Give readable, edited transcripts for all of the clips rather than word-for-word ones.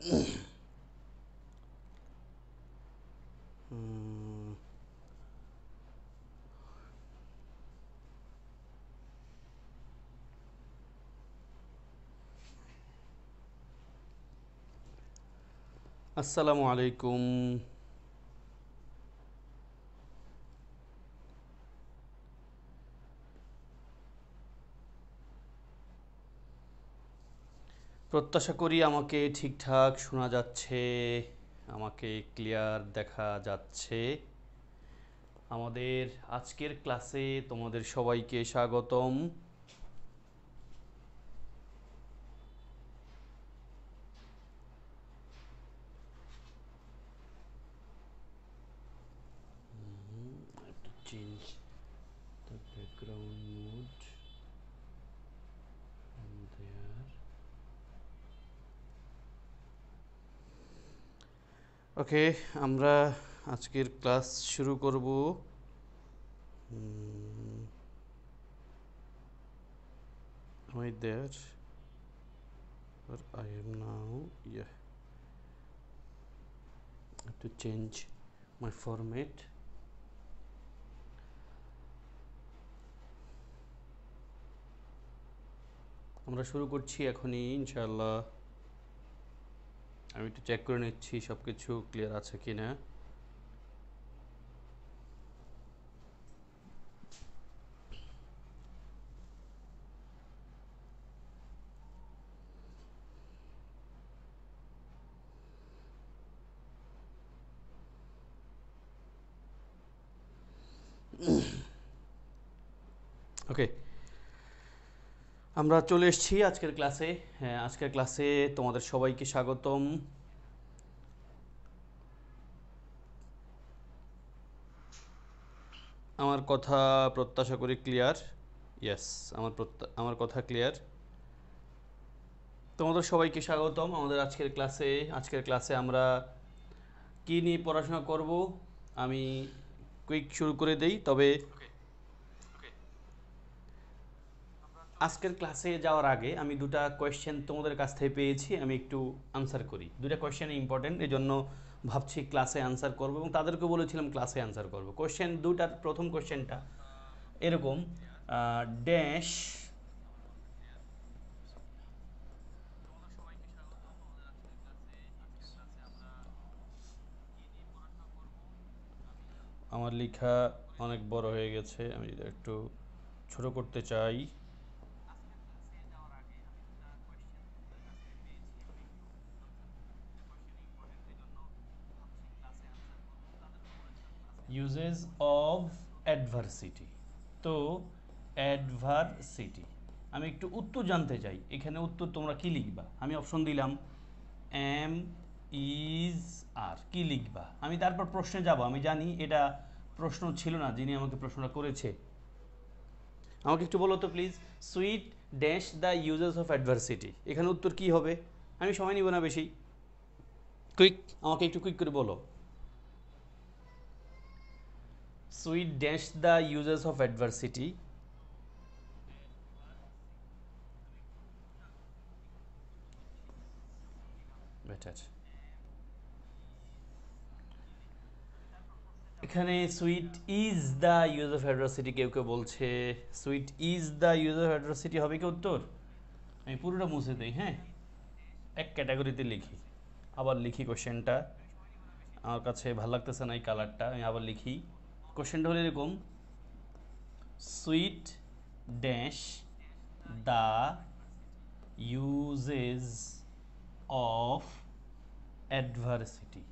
আসসালামু আলাইকুম। প্রত্যাশা করি আমাকে ঠিকঠাক শোনা যাচ্ছে, আমাকে ক্লিয়ার দেখা যাচ্ছে। আমাদের আজকের ক্লাসে তোমাদের সবাইকে স্বাগতম। চেঞ্জ দ্য ব্যাকগ্রাউন্ড মোড দেয়ার। ওকে, আমরা আজকের ক্লাস শুরু করব। Am I there? Or I am now? Yeah. I have to change my format. আমরা শুরু করছি এখনই ইনশাআল্লাহ। আমি একটু চেক করে নিচ্ছি সব কিছু ক্লিয়ার আছে কিনা। ওকে, আমরা চলে এসেছি আজকের ক্লাসে। হ্যাঁ, আজকের ক্লাসে তোমাদের সবাইকে স্বাগতম। আমার কথা প্রত্যাশা করি ক্লিয়ার। ইয়েস, আমার কথা ক্লিয়ার। তোমাদের সবাইকে স্বাগতম আমাদের আজকের ক্লাসে। আজকের ক্লাসে আমরা কি নিয়ে পড়াশোনা করব আমি কুইক শুরু করে দেই। তবে আজকের ক্লাসে যাওয়ার আগে আমি দুটা কোয়েশ্চেন তোমাদের কাছ থেকে পেয়েছি, আমি একটু আনসার করি। দুটা কোয়েশ্চেন ইম্পর্টেন্ট, এই জন্য ভাবছি ক্লাসে আনসার করব এবং তাদেরকে বলেছিলাম ক্লাসে আনসার করব। কোয়েশ্চেন দুটার প্রথম কোয়েশ্চেনটা এরকম, ড্যাশ আমার লেখা অনেক বড় হয়ে গেছে, আমি যদি একটু ছোট করতে চাই। Uses of adversity. তো অ্যাডভার্সিটি আমি একটু উত্তর জানতে চাই। এখানে উত্তর তোমরা কি লিখবা? আমি অপশন দিলাম এম ইজ আর, কি লিখবা? আমি তারপর প্রশ্নে যাব। আমি জানি এটা প্রশ্ন ছিল না, যিনি আমাকে প্রশ্নটা করেছে। আমাকে একটু বলো তো please, sweet dash the uses of adversity, এখানে উত্তর কি হবে? আমি সময় নিব না বেশি, কুইক আমাকে একটু কুইক করে বলো। Sweet dash the uses of adversity. Better. এখানে sweet is the use of adversity কেউ কেউ বলছে। Sweet is the use of adversity হবে কি উত্তর? আমি পুরোটা মুছে দিই, হ্যাঁ, এক ক্যাটাগরিতে লিখি। আবার লিখি কোশ্চেনটা, আমার কাছে ভালো লাগতেছে না এই কালারটা, আমি আবার লিখি। কোশ্চেনটা হলো এরকম, sweet dash the uses of adversity.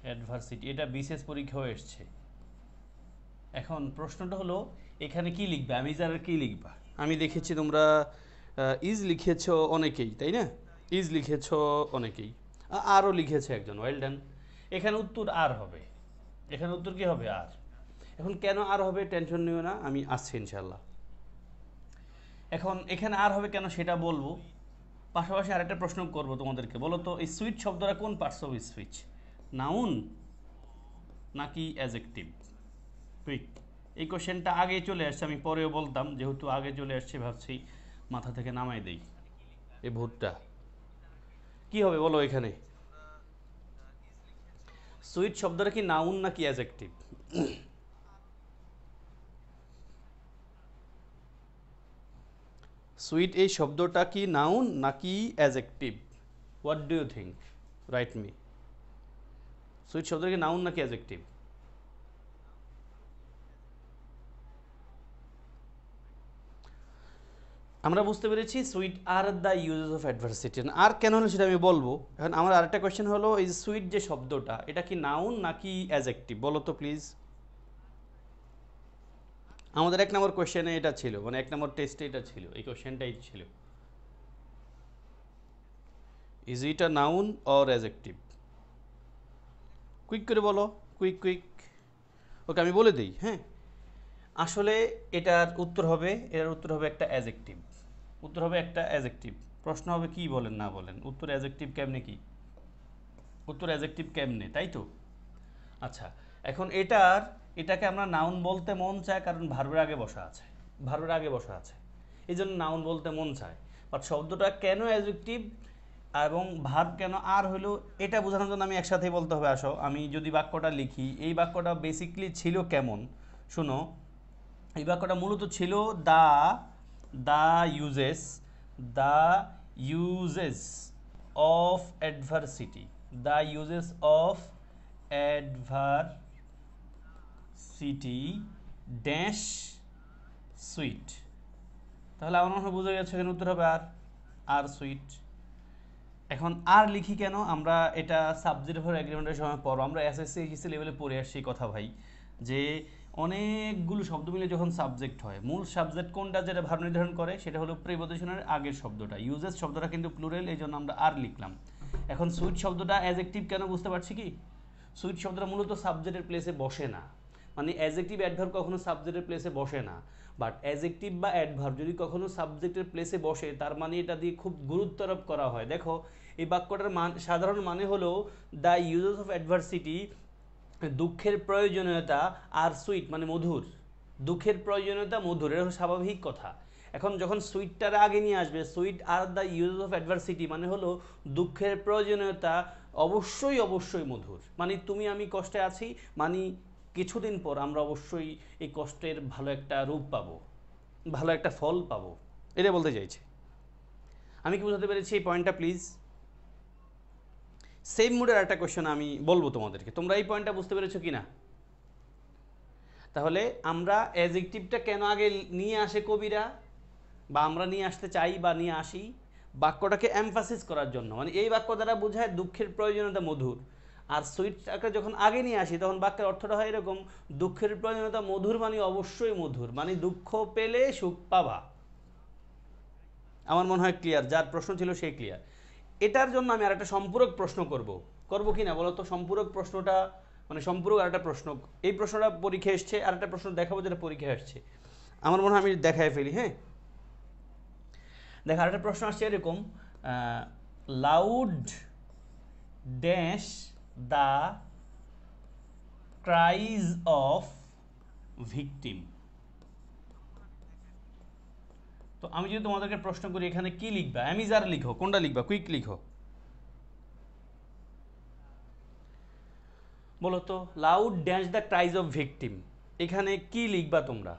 Adversity এটা বিশেষ পরীক্ষাও এসছে। এখন প্রশ্নটা হলো এখানে কি লিখবে? আমি যারা কি লিখবা? আমি দেখেছি তোমরা ইজ লিখেছো অনেকেই, তাই না? ইজ লিখেছো অনেকেই, আরও লিখেছে একজন, ওয়েল ডান। এখানে উত্তর আর হবে। এখানে উত্তর কি হবে? আর। এখন কেন আর হবে টেনশন নিও না, আমি আসছি ইনশাল্লাহ। এখন এখানে আর হবে কেন সেটা বলবো, পাশাপাশি আরেকটা প্রশ্ন করব তোমাদেরকে। বলো তো এই সুইট শব্দটা কোন পার্টস অফ স্পিচ, নাউন নাকি অ্যাজেক্টিভ? কুইক, এই কোশ্চেনটা আগে চলে আসছে, আমি পরেও বলতাম, যেহেতু আগে চলে আসছে ভাবছি মাথা থেকে নামাই দেই এই ভূতটা। কি হবে বলো এখানে? সুইট শব্দটা কি নাউন নাকি অ্যাডজেক্টিভ? সুইট এই শব্দটা কি নাউন নাকি adjective? What do you think? Write me. Sweet শব্দটা কি নাউন নাকি অ্যাডজেক্টিভ? আমরা বুঝতে পেরেছি সুইট আর দ্য ইউজেস অফ অ্যাডভার্সিটি। আর কেন হলো সেটা আমি বলবো। এখন আমার আরেকটা কোয়েশ্চেন হলো, এই সুইট যে শব্দটা এটা কি নাউন নাকি অ্যাডজেক্টিভ বলো তো প্লিজ। আমাদের 1 নম্বর কোয়েশ্চেনে এটা ছিল, মানে 1 নম্বর টেস্টে এটা ছিল, এই কোয়েশ্চেনটাই ছিল। Is it a noun or adjective? Quick করে বলো, কুইক কুইক। ওকে আমি বলে দিই, হ্যাঁ। আসলে এটার উত্তর হবে একটা অ্যাডজেক্টিভ। উত্তর হবে একটা অ্যাডজেক্টিভ। প্রশ্ন হবে কি বলেন না বলেন, উত্তর অ্যাডজেক্টিভ কেমনে? কি উত্তর অ্যাডজেক্টিভ কেমনে, তাই তো? আচ্ছা, এখন এটাকে আমরা নাউন বলতে মন চায়, কারণ ভার্বের আগে বসা আছে, এই জন্য নাউন বলতে মন চায়। বাট শব্দটা কেন অ্যাডজেক্টিভ এবং ভার্ব কেন আর হলো, এটা বোঝানোর জন্য আমি একসাথেই বলতে হবে। আসো আমি যদি বাক্যটা লিখি, এই বাক্যটা বেসিকলি ছিল কেমন শুনো। এই বাক্যটা মূলত ছিল the uses of adversity, the uses of adversity dash sweet. তাহলে আমার মনে হয় বোঝা গেছে, এখানে উত্তর হবে আর সুইট। এখন আর লিখি কেন? আমরা এটা সাবজেক্ট ফর এগ্রিমেন্টের সময় পড়ো, আমরা এসএসসি এইচএসসি লেভেলে পড়ে আসছি কথা ভাই, যে অনেকগুলো শব্দ মিলে যখন সাবজেক্ট হয়, মূল সাবজেক্ট কোনটা যেটা ভাব নির্ধারণ করে সেটা হলো প্রিপজিশনের আগের শব্দটা। ইউজেস শব্দটা কিন্তু প্লুরাল, এই জন্য আমরা আর লিখলাম। এখন সুইট শব্দটা অ্যাডজেক্টিভ কেন বুঝতে পারছি কি? সুইট শব্দটা মূলত সাবজেক্টের প্লেসে বসে না, মানে অ্যাডজেক্টিভ অ্যাডভার্ব কখনো সাবজেক্টের প্লেসে বসে না। বাট অ্যাডজেক্টিভ বা অ্যাডভার্ব যদি কখনো সাবজেক্টের প্লেসে বসে, তার মানে এটা দিয়ে খুব গুরুত্ব আরোপ করা হয়। দেখো এই বাক্যটার সাধারণ মানে হলো দ্য ইউজেস অফ অ্যাডভার্সিটি, দুঃখের প্রয়োজনীয়তা, আর সুইট মানে মধুর। দুঃখের প্রয়োজনীয়তা মধুর, এটা স্বাভাবিক কথা। এখন যখন সুইটটার আগে নিয়ে আসবে, সুইট আর দ্য ইউজেস অফ অ্যাডভার্সিটি মানে হলো দুঃখের প্রয়োজনীয়তা অবশ্যই মধুর। মানে তুমি আমি কষ্টে আছি, মানে কিছুদিন পর আমরা অবশ্যই এই কষ্টের ভালো একটা রূপ পাবো, ভালো একটা ফল পাবো, এটা বলতে চাইছে। আমি কি বুঝাতে পেরেছি এই পয়েন্টটা প্লিজ? সেম মুডের একটা কোয়েশ্চেন আমি বলবো তোমাদেরকে, তোমরা এই পয়েন্টটা বুঝতে পেরেছো কি না? তাহলে আমরা অ্যাডজেক্টিভটা কেন আগে নিয়ে আসে কবিরা, বা আমরা নিয়ে আসতে চাই বা নিয়ে আসি, বাক্যটাকে এমফাসিস করার জন্য, মানে এই বাক্য দ্বারা বোঝায় দুঃখের প্রয়োজনীয়তা মধুর। আর সুইটটাকে যখন আগে নিয়ে আসি, তখন বাক্যের অর্থটা হয় এরকম, দুঃখের প্রয়োজনীয়তা মধুর মানে অবশ্যই মধুর, মানে দুঃখ পেলে সুখ পাবা। আমার মনে হয় ক্লিয়ার, যার প্রশ্ন ছিল সেই ক্লিয়ার। এটার জন্য আমি আরেকটা সম্পূরক প্রশ্ন করব কি না বলো তো? সম্পূরক প্রশ্নটা মানে সম্পূরক আরেকটা প্রশ্ন, এই প্রশ্নটা পরীক্ষা এসছে, আরেকটা প্রশ্ন দেখাবো যেটা পরীক্ষা আসছে। আমার মনে হয় আমি দেখায় ফেলি, হ্যাঁ। দেখা, আরেকটা প্রশ্ন আসছে এরকম, loud dash the cries of victim. তো আমি যদি তোমাদেরকে প্রশ্ন করি এখানে কি লিখবা, অ্যামিজার লিখো, কোনটা লিখবা, কুইক লিখো বলো তো। Loud dash the cries of victim, এখানে কি লিখবা তোমরা?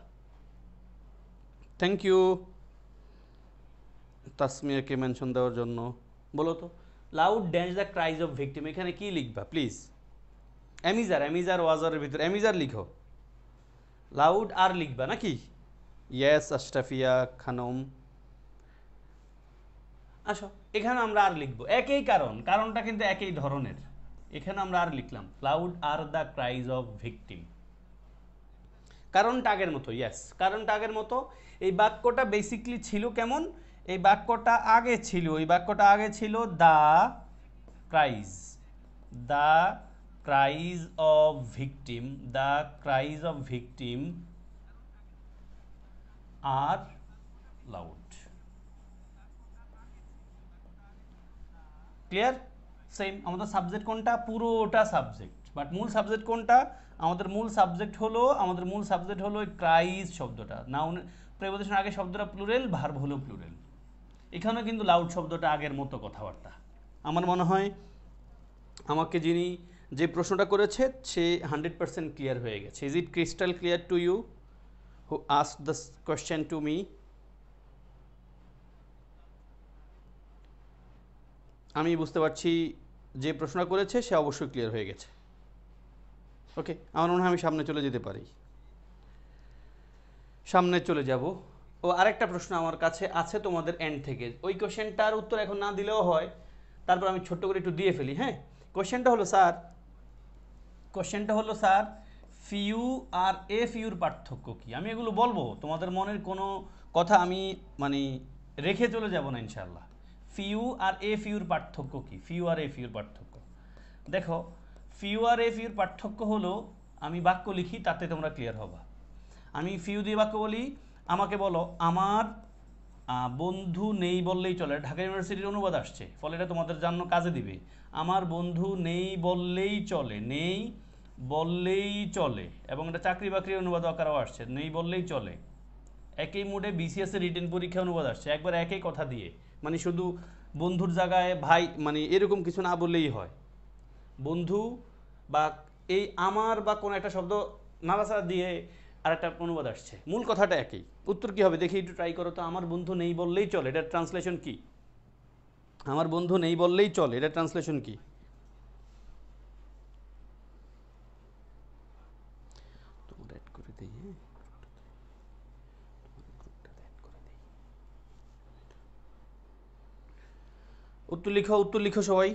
থ্যাংক ইউ তাসমিয়াকে মেনশন দেওয়ার জন্য। বলো তো, loud dash the cries of victim, এখানে কি লিখবা প্লিজ? অ্যামিজার ওয়াজারের ভিতরে অ্যামিজার লিখো, লাউড আর লিখবা নাকি? ইয়েস আশরাফিয়া খানম, আসো এখানে আমরা আর লিখবো, একই কারণটা কিন্তু একই ধরনের। এখানে আমরা আর লিখলাম loud are the cries of victim, কারণটা আগের মতো। ইয়েস, কারণটা আগের মতো। এই বাক্যটা বেসিকলি ছিল কেমন? এই বাক্যটা আগে ছিল the cries of victim are loud. Clear? Same. আমাদের সাবজেক্ট কোনটা? পুরোটা সাবজেক্ট। বাট মূল সাবজেক্ট কোনটা? আমাদের মূল সাবজেক্ট হলো ক্রাইজ শব্দটা। নাউন প্রিপজিশন আগে শব্দটা প্লুরাল, ভার্ব হলো প্লুরাল। এখানেও কিন্তু লাউড শব্দটা আগের মতো কথাবার্তা। আমার মনে হয় আমাকে যিনি যে প্রশ্নটা করেছে সে 100% ক্লিয়ার হয়ে গেছে। Is it crystal clear to you who asked this question to me? আমি বুঝতে পারছি যে প্রশ্ন করেছে সে অবশ্যই ক্লিয়ার হয়ে গেছে। ওকে, আমার মনে হয় আমি সামনে চলে যেতে পারি। সামনে চলে যাব। ও আরেকটা প্রশ্ন আমার কাছে আছে তোমাদের এন্ড থেকে, ওই কোশ্চেনটার উত্তর এখন না দিলেও হয়, তারপর আমি ছোট্ট করে একটু দিয়ে ফেলি। হ্যাঁ, কোশ্চেনটা হলো স্যার ফিউ আর এ ফিউর পার্থক্য কি? আমি এগুলো বলবো, তোমাদের মনের কোনো কথা আমি মানে রেখে চলে যাব না ইনশাল্লাহ। ফিউ আর এ ফিউর পার্থক্য কি? ফিউ আর এ ফিউর পার্থক্য দেখো, ফিউ আর এ ফিউর পার্থক্য হলো, আমি বাক্য লিখি তাতে তোমরা ক্লিয়ার হবা। আমি ফিউ দিয়ে বাক্য বলি, আমাকে বলো আমার বন্ধু নেই বললেই চলে, ঢাকা ইউনিভার্সিটির অনুবাদ আসছে, ফলে এটা তোমাদের জন্য কাজে দিবে। আমার বন্ধু নেই বললেই চলে, নেই বললেই চলে, এবং এটা চাকরি বাকরির অনুবাদ আকারও আসছে, নেই বললেই চলে। একই মুডে বিসিএস এর রিটেন পরীক্ষা অনুবাদ আসছে, একবার একই কথা দিয়ে, মানে শুধু বন্ধুর জায়গায় ভাই মানে এরকম কিছু না বললেই হয়। বন্ধু বা এই আমার বা কোনো একটা শব্দ নাড়াচাড়া দিয়ে আর একটা অনুবাদ আসছে, মূল কথাটা একই। উত্তর কি হবে দেখি, একটু ট্রাই করো তো। আমার বন্ধু নেই বললেই চলে, এটার ট্রান্সলেশন কি? আমার বন্ধু নেই বললেই চলে, এটার ট্রান্সলেশন কি? তোমরা অ্যাড করে দেই, হ্যাঁ উত্তর লিখো, উত্তর লিখো সবাই।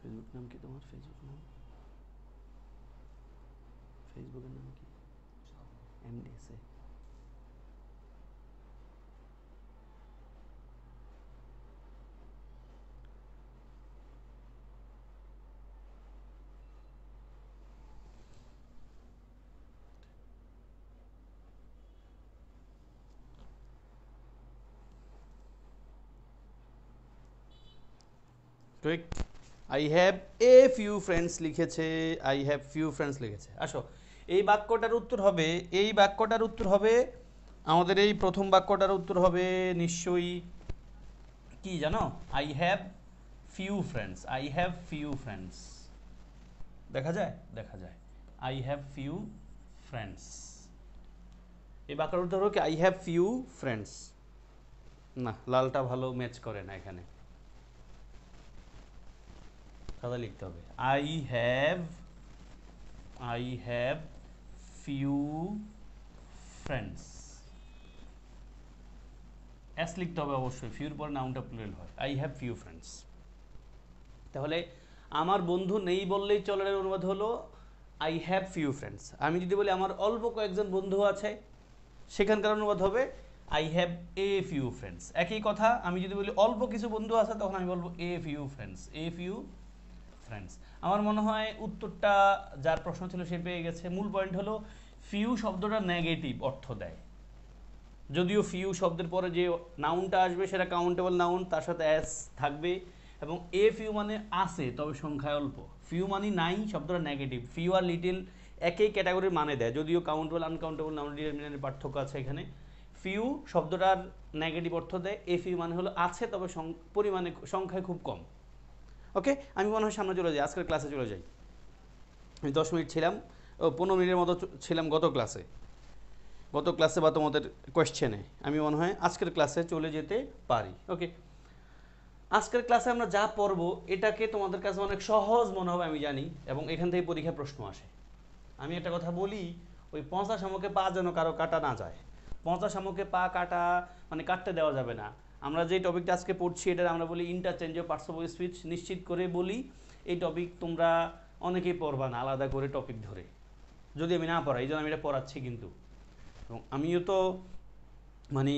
ফেসবুক নাম কি তোমার? ফেসবুক নাম, ফেসবুকের নাম কি? MDSA. Correct. I have a few friends লিখেছে, আই হ্যাভ ফিউ ফ্রেন্ডস লিখেছে। আসো, এই বাক্যটার উত্তর হবে, এই বাক্যটার উত্তর হবে, আমাদের এই প্রথম বাক্যটার উত্তর হবে নিশ্চয়ই কি জানো? I have few friends, I have few friends. দেখা যায়, দেখা যায়, আই হ্যাভ ফিউ ফ্রেন্ডস। এই বাক্যটার উত্তর হলো কি? I have few friends. না, লালটা ভালো ম্যাচ করে না এখানে, সাদা লিখতে হবে। I have few friends, S লিখতে হবে অবশ্যই, ফিউর পর নাউনটা প্লুরাল হয়। I have few friends. তাহলে আমার বন্ধু নেই বললেই চলে এর অনুবাদ হলো আই হ্যাভ ফিউ ফ্রেন্ডস। আমি যদি বলি আমার অল্প কয়েকজন বন্ধু আছে, সেখানকার অনুবাদ হবে I have a few friends. একই কথা, আমি যদি বলি অল্প কিছু বন্ধু আছে, তখন আমি বলবো এ ফিউ ফ্রেন্ডস, এ ফিউ ফ্রেন্ডস। আমার মনে হয় উত্তরটা যার প্রশ্ন ছিল সে পেয়ে গেছে। মূল পয়েন্ট হলো ফিউ শব্দটা নেগেটিভ অর্থ দেয়, যদিও ফিউ শব্দের পরে যে নাউনটা আসবে সেটা কাউন্টেবল নাউন, তার সাথে অ্যাস থাকবে, এবং এ ফিউ মানে আছে তবে সংখ্যায় অল্প। ফিউ মানে নাই, শব্দটা নেগেটিভ। ফিউ আর লিটিল একই ক্যাটাগরির মানে দেয়, যদিও কাউন্টেবল আনকাউন্টেবল নাউন ডিটারমিনেন্টের পার্থক্য আছে এখানে। ফিউ শব্দটার নেগেটিভ অর্থ দেয়, এ ফিউ মানে হলো আছে তবে পরিমাণে সংখ্যায় খুব কম। ওকে, আমি মনে হয় সামনে চলে যাই, আজকের ক্লাসে চলে যাই। আমি 10 মিনিট ছিলাম, 15 মিনিটের মতো ছিলাম গত ক্লাসে বা তোমাদের কোয়েশ্চেনে। আমি মনে হয় আজকের ক্লাসে চলে যেতে পারি। ওকে, আজকের ক্লাসে আমরা যা পড়ব এটাকে তোমাদের কাছে অনেক সহজ মনে হবে আমি জানি, এবং এখান থেকে পরীক্ষার প্রশ্ন আসে। আমি একটা কথা বলি, ওই 50 শামুকে পা যেন কারো কাটা না যায়। 50 শামুকে পা কাটা মানে কাটতে দেওয়া যাবে না। আমরা যে টপিকটা আজকে পড়ছি এটা আমরা বলি interchange of parts of speech. নিশ্চিত করে বলি এই টপিক তোমরা অনেকেই পড়বা না আলাদা করে টপিক ধরে, যদি আমি না পড়াই, এই জন্য আমি এটা পড়াচ্ছি। কিন্তু এবং আমিও তো মানে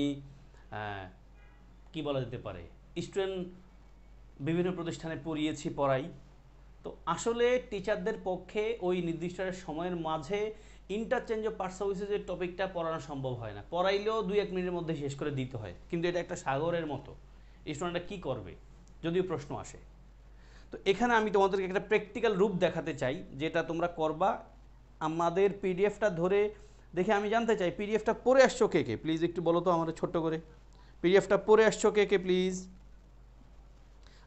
কি বলা যেতে পারে, স্টুডেন্ট বিভিন্ন প্রতিষ্ঠানে পড়িয়েছি, পড়াই। তো আসলে টিচারদের পক্ষে ওই নির্দিষ্ট সময়ের মাঝে ইন্টারচেঞ্জ অফ পার্টস অফ স্পিচের টপিকটা পড়ানো সম্ভব হয় না, পড়াইলেও 2-1 মিনিটের মধ্যে শেষ করে দিতে হয়, কিন্তু এটা একটা সাগরের মতো, স্টুডেন্টরা কী করবে যদিও প্রশ্ন আসে। তো এখানে আমি তোমাদেরকে একটা প্র্যাকটিক্যাল রূপ দেখাতে চাই, যেটা তোমরা করবা। আমাদের পিডিএফটা ধরে দেখে আমি জানতে চাই পিডিএফটা পড়ে আসছো কে কে, প্লিজ একটু বলো তো আমাদের ছোট্ট করে, পিডিএফটা পড়ে আসছো কে কে প্লিজ।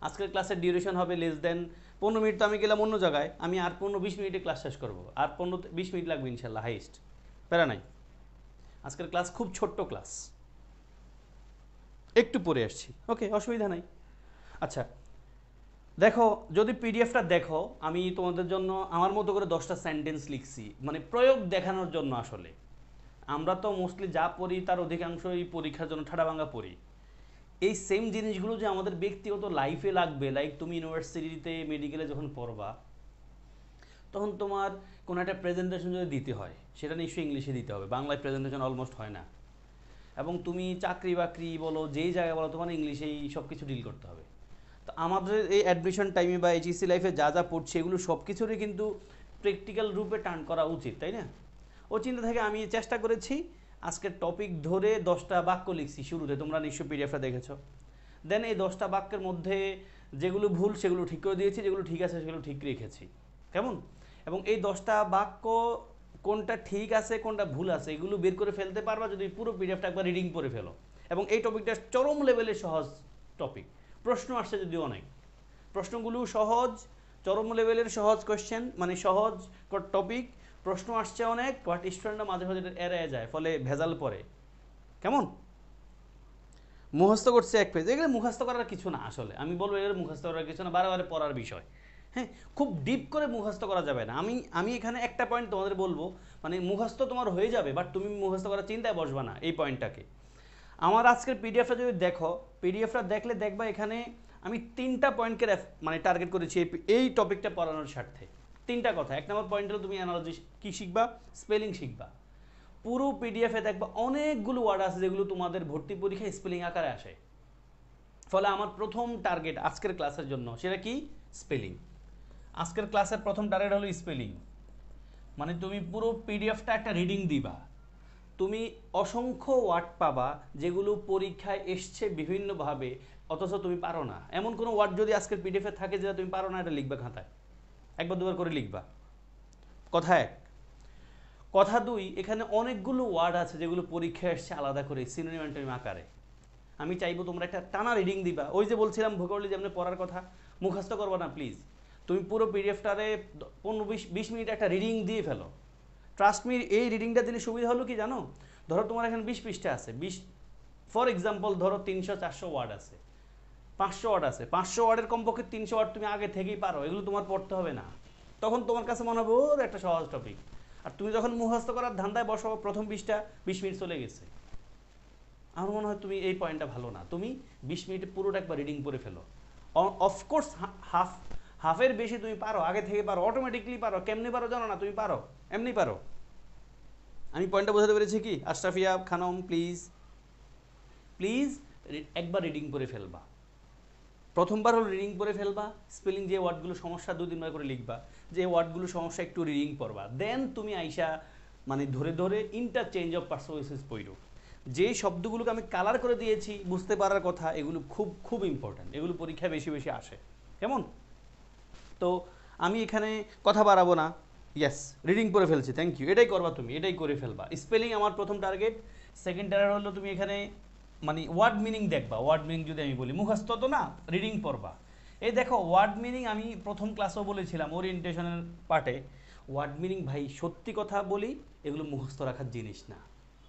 আজকের ক্লাসের ডিউরেশন হবে লেস দেন 15 মিনিট। তো আমি গেলাম অন্য জায়গায়, আমি আর 15-20 মিনিটে ক্লাস শেষ করবো, আর 15-20 মিনিট লাগবে ইনশাল্লাহ হাইস্ট, প্যারা নাই। আজকের ক্লাস খুব ছোট্ট ক্লাস, একটু পড়ে আসছি, ওকে, অসুবিধা নাই। আচ্ছা দেখো, যদি পিডিএফটা দেখো, আমি তোমাদের জন্য আমার মতো করে 10টা সেন্টেন্স লিখছি, মানে প্রয়োগ দেখানোর জন্য। আসলে আমরা তো মোস্টলি যা পড়ি তার অধিকাংশই পরীক্ষার জন্য ঠাডা ভাঙা পড়ি। এই সেম জিনিসগুলো যে আমাদের ব্যক্তিগত লাইফে লাগবে, লাইক তুমি ইউনিভার্সিটিতে মেডিকেলে যখন পড়বা, তখন তোমার কোনো একটা প্রেজেন্টেশন যদি দিতে হয়, সেটা নিশ্চয়ই ইংলিশে দিতে হবে, বাংলায় প্রেজেন্টেশন অলমোস্ট হয় না। এবং তুমি চাকরি বাকরি বলো, যেই জায়গায় বলো, তোমার ইংলিশেই সব কিছু ডিল করতে হবে। তো আমাদের এই অ্যাডমিশন টাইমে বা এইচএসসি লাইফে যা যা পড়ছে, এগুলো সব কিছুরই কিন্তু প্র্যাকটিক্যাল রূপে টার্ন করা উচিত, তাই না? ও চিন্তা থেকে আমি চেষ্টা করেছি আজকের টপিক ধরে 10টা বাক্য লিখছি শুরুতে, তোমরা নিশ্চয়ই পিডিএফটা দেখেছো। দেন এই 10টা বাক্যের মধ্যে যেগুলো ভুল সেগুলো ঠিক করে দিয়েছি, যেগুলো ঠিক আছে সেগুলো ঠিক রেখেছি, কেমন? এবং এই 10টা বাক্য কোনটা ঠিক আছে কোনটা ভুল আছে এগুলো বের করে ফেলতে পারবা যদি পুরো পিডিএফটা একবার রিডিং করে ফেলো। এবং এই টপিকটা চরম লেভেলে সহজ টপিক, প্রশ্ন আসছে যদিও অনেক, প্রশ্নগুলো সহজ, চরম লেভেলের সহজ কোয়েশ্চেন, মানে সহজ টপিক, প্রশ্ন আসছে অনেক, বাট স্টুডেন্টরা মাঝে মাঝে এড়িয়ে যায়, ফলে ভেজাল পড়ে। কেমন? মুখস্থ করছে এক পেজ, এগুলো মুখস্থ করার কিছু না। আসলে আমি বলবো এগুলো মুখস্থ করার কিছু না, বারে বারে পড়ার বিষয়। হ্যাঁ, খুব ডিপ করে মুখস্থ করা যাবে না। আমি এখানে একটা পয়েন্ট তোমাদের বলবো, মানে মুখস্থ তোমার হয়ে যাবে, বাট তুমি মুখস্থ করার চিন্তায় বসবা না এই পয়েন্টটাকে। আমার আজকের পিডিএফটা যদি দেখো, পিডিএফটা দেখলে দেখবা এখানে আমি 3টা পয়েন্টকে মানে টার্গেট করেছি এই টপিকটা পড়ানোর স্বার্থে। 3টা কথা। 1 নম্বর পয়েন্ট হলো তুমি অ্যানালজি কি শিখবা, স্পেলিং শিখবা। পুরো পিডিএফে দেখবা অনেকগুলো ওয়ার্ড আছে যেগুলো তোমাদের ভর্তি পরীক্ষায় স্পেলিং আকারে আসে। ফলে আমার প্রথম টার্গেট আজকের ক্লাসের জন্য সেটা কি, স্পেলিং। আজকের ক্লাসের প্রথম টার্গেট হলো স্পেলিং। মানে তুমি পুরো পিডিএফটা একটা রিডিং দিবা, তুমি অসংখ্য ওয়ার্ড পাবা যেগুলো পরীক্ষায় এসছে বিভিন্নভাবে, অথচ তুমি পারো না। এমন কোনো ওয়ার্ড যদি আজকের পিডিএফে থাকে যেটা তুমি পারো না, এটা লিখবা খাতায়, একবার দুবার করে লিখবা। কথা এক। কথা দুই, এখানে অনেকগুলো ওয়ার্ড আছে যেগুলো পরীক্ষায় এসছে আলাদা করে সিনোনিম অ্যান্টোনিম আকারে। আমি চাইবো তোমরা একটা টানা রিডিং দিবা। ওই যে বলছিলাম ভোকাবুলারি যেমন পড়ার কথা, মুখস্থ করবা না প্লিজ। তুমি পুরো পিডিএফটারে 15-20 মিনিট একটা রিডিং দিয়ে ফেলো। ট্রাস্ট মি, এই রিডিংটা দিলে সুবিধা হলো কি জানো? ধরো তোমার এখানে 20 পৃষ্ঠা আছে, 20 ফর এক্সাম্পল ধরো 300-400 ওয়ার্ড আছে, 500 ওয়ার্ড আছে, 500 ওয়ার্ডের কমপক্ষে 300 ওয়ার্ড তুমি আগে থেকেই পারো, এগুলো তোমার পড়তে হবে না। তখন তোমার কাছে মনে হবে ওর একটা সহজ টপিক। আর তুমি যখন মুখস্থ করার ধান্দায় বসো, প্রথম 20টা 20 মিনিট চলে গেছে। আমার মনে হয় তুমি এই পয়েন্টটা ভালো না, তুমি 20 মিনিটে পুরোটা একবার রিডিং করে ফেলো। অফকোর্স হাফের বেশি তুমি পারো, আগে থেকে পারো, অটোমেটিকলি পারো। কেমনি পারো জানো না, তুমি পারো, এমনি পারো। আমি পয়েন্টটা বোঝাতে পেরেছি কি? আশরাফিয়া খানম প্লিজ প্লিজ একবার রিডিং করে ফেলবা। প্রথমবার হলো রিডিং করে ফেলবা, স্পেলিং যে ওয়ার্ডগুলো সমস্যা 2-3 বার করে লিখবা, যে ওয়ার্ডগুলো সমস্যা একটু রিডিং পড়বা। দেন তুমি আইসা মানে ধরে ধরে ইন্টারচেঞ্জ অফ পার্সোনালিটিস পড়ো। যে শব্দগুলোকে আমি কালার করে দিয়েছি বুঝতে পারার কথা, এগুলো খুব খুব ইম্পর্ট্যান্ট, এগুলো পরীক্ষায় বেশি বেশি আসে। কেমন? তো আমি এখানে কথা বাড়াবো না, ইয়েস রিডিং করে ফেলছি, থ্যাংক ইউ। এটাই করবা তুমি, এটাই করে ফেলবা। স্পেলিং আমার প্রথম টার্গেট। সেকেন্ড টার্গেট হলো তুমি এখানে মানে ওয়ার্ড মিনিং দেখবা। ওয়ার্ড মিনিং যদি আমি বলি, মুখস্থ তো না, রিডিং পড়বা। এই দেখো ওয়ার্ড মিনিং আমি প্রথম ক্লাসেও বলেছিলাম ওরিয়েন্টেশনের পার্টে, ওয়ার্ড মিনিং ভাই সত্যি কথা বলি এগুলো মুখস্থ রাখার জিনিস না।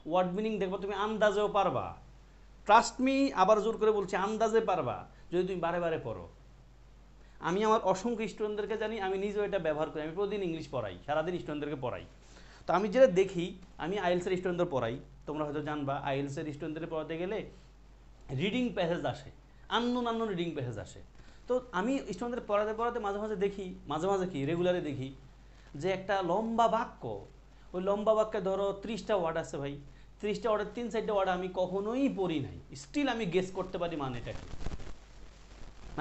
ওয়ার্ড মিনিং দেখবা তুমি আন্দাজেও পারবা, ট্রাস্ট মি, আবার জোর করে বলছি আন্দাজে পারবা যদি তুমি বারে বারে পড়ো। আমি আমার অসংখ্য স্টুডেন্টদেরকে জানি, আমি নিজেও এটা ব্যবহার করি। আমি প্রতিদিন ইংলিশ পড়াই, সারাদিন স্টুডেন্টদেরকে পড়াই। তো আমি যেটা দেখি, আমি আইএলসের স্টুডেন্টদের পড়াই, তোমরা হয়তো জানবা আইএলসের স্টুডেন্টদের পড়াতে গেলে রিডিং প্যাসেজ আসে, আননোন রিডিং প্যাসেজ আসে। তো আমি স্টুডেন্টদের পড়াতে পড়াতে মাঝে মাঝে দেখি, মাঝে মাঝে কি রেগুলারে দেখি, যে একটা লম্বা বাক্য, ওই লম্বা বাক্যে ধরো 30টা ওয়ার্ড আছে ভাই, 30টা ওয়ার্ডের 3-4টা ওয়ার্ড আমি কখনোই পড়ি নাই, স্টিল আমি গেস করতে পারি মানেটা কি।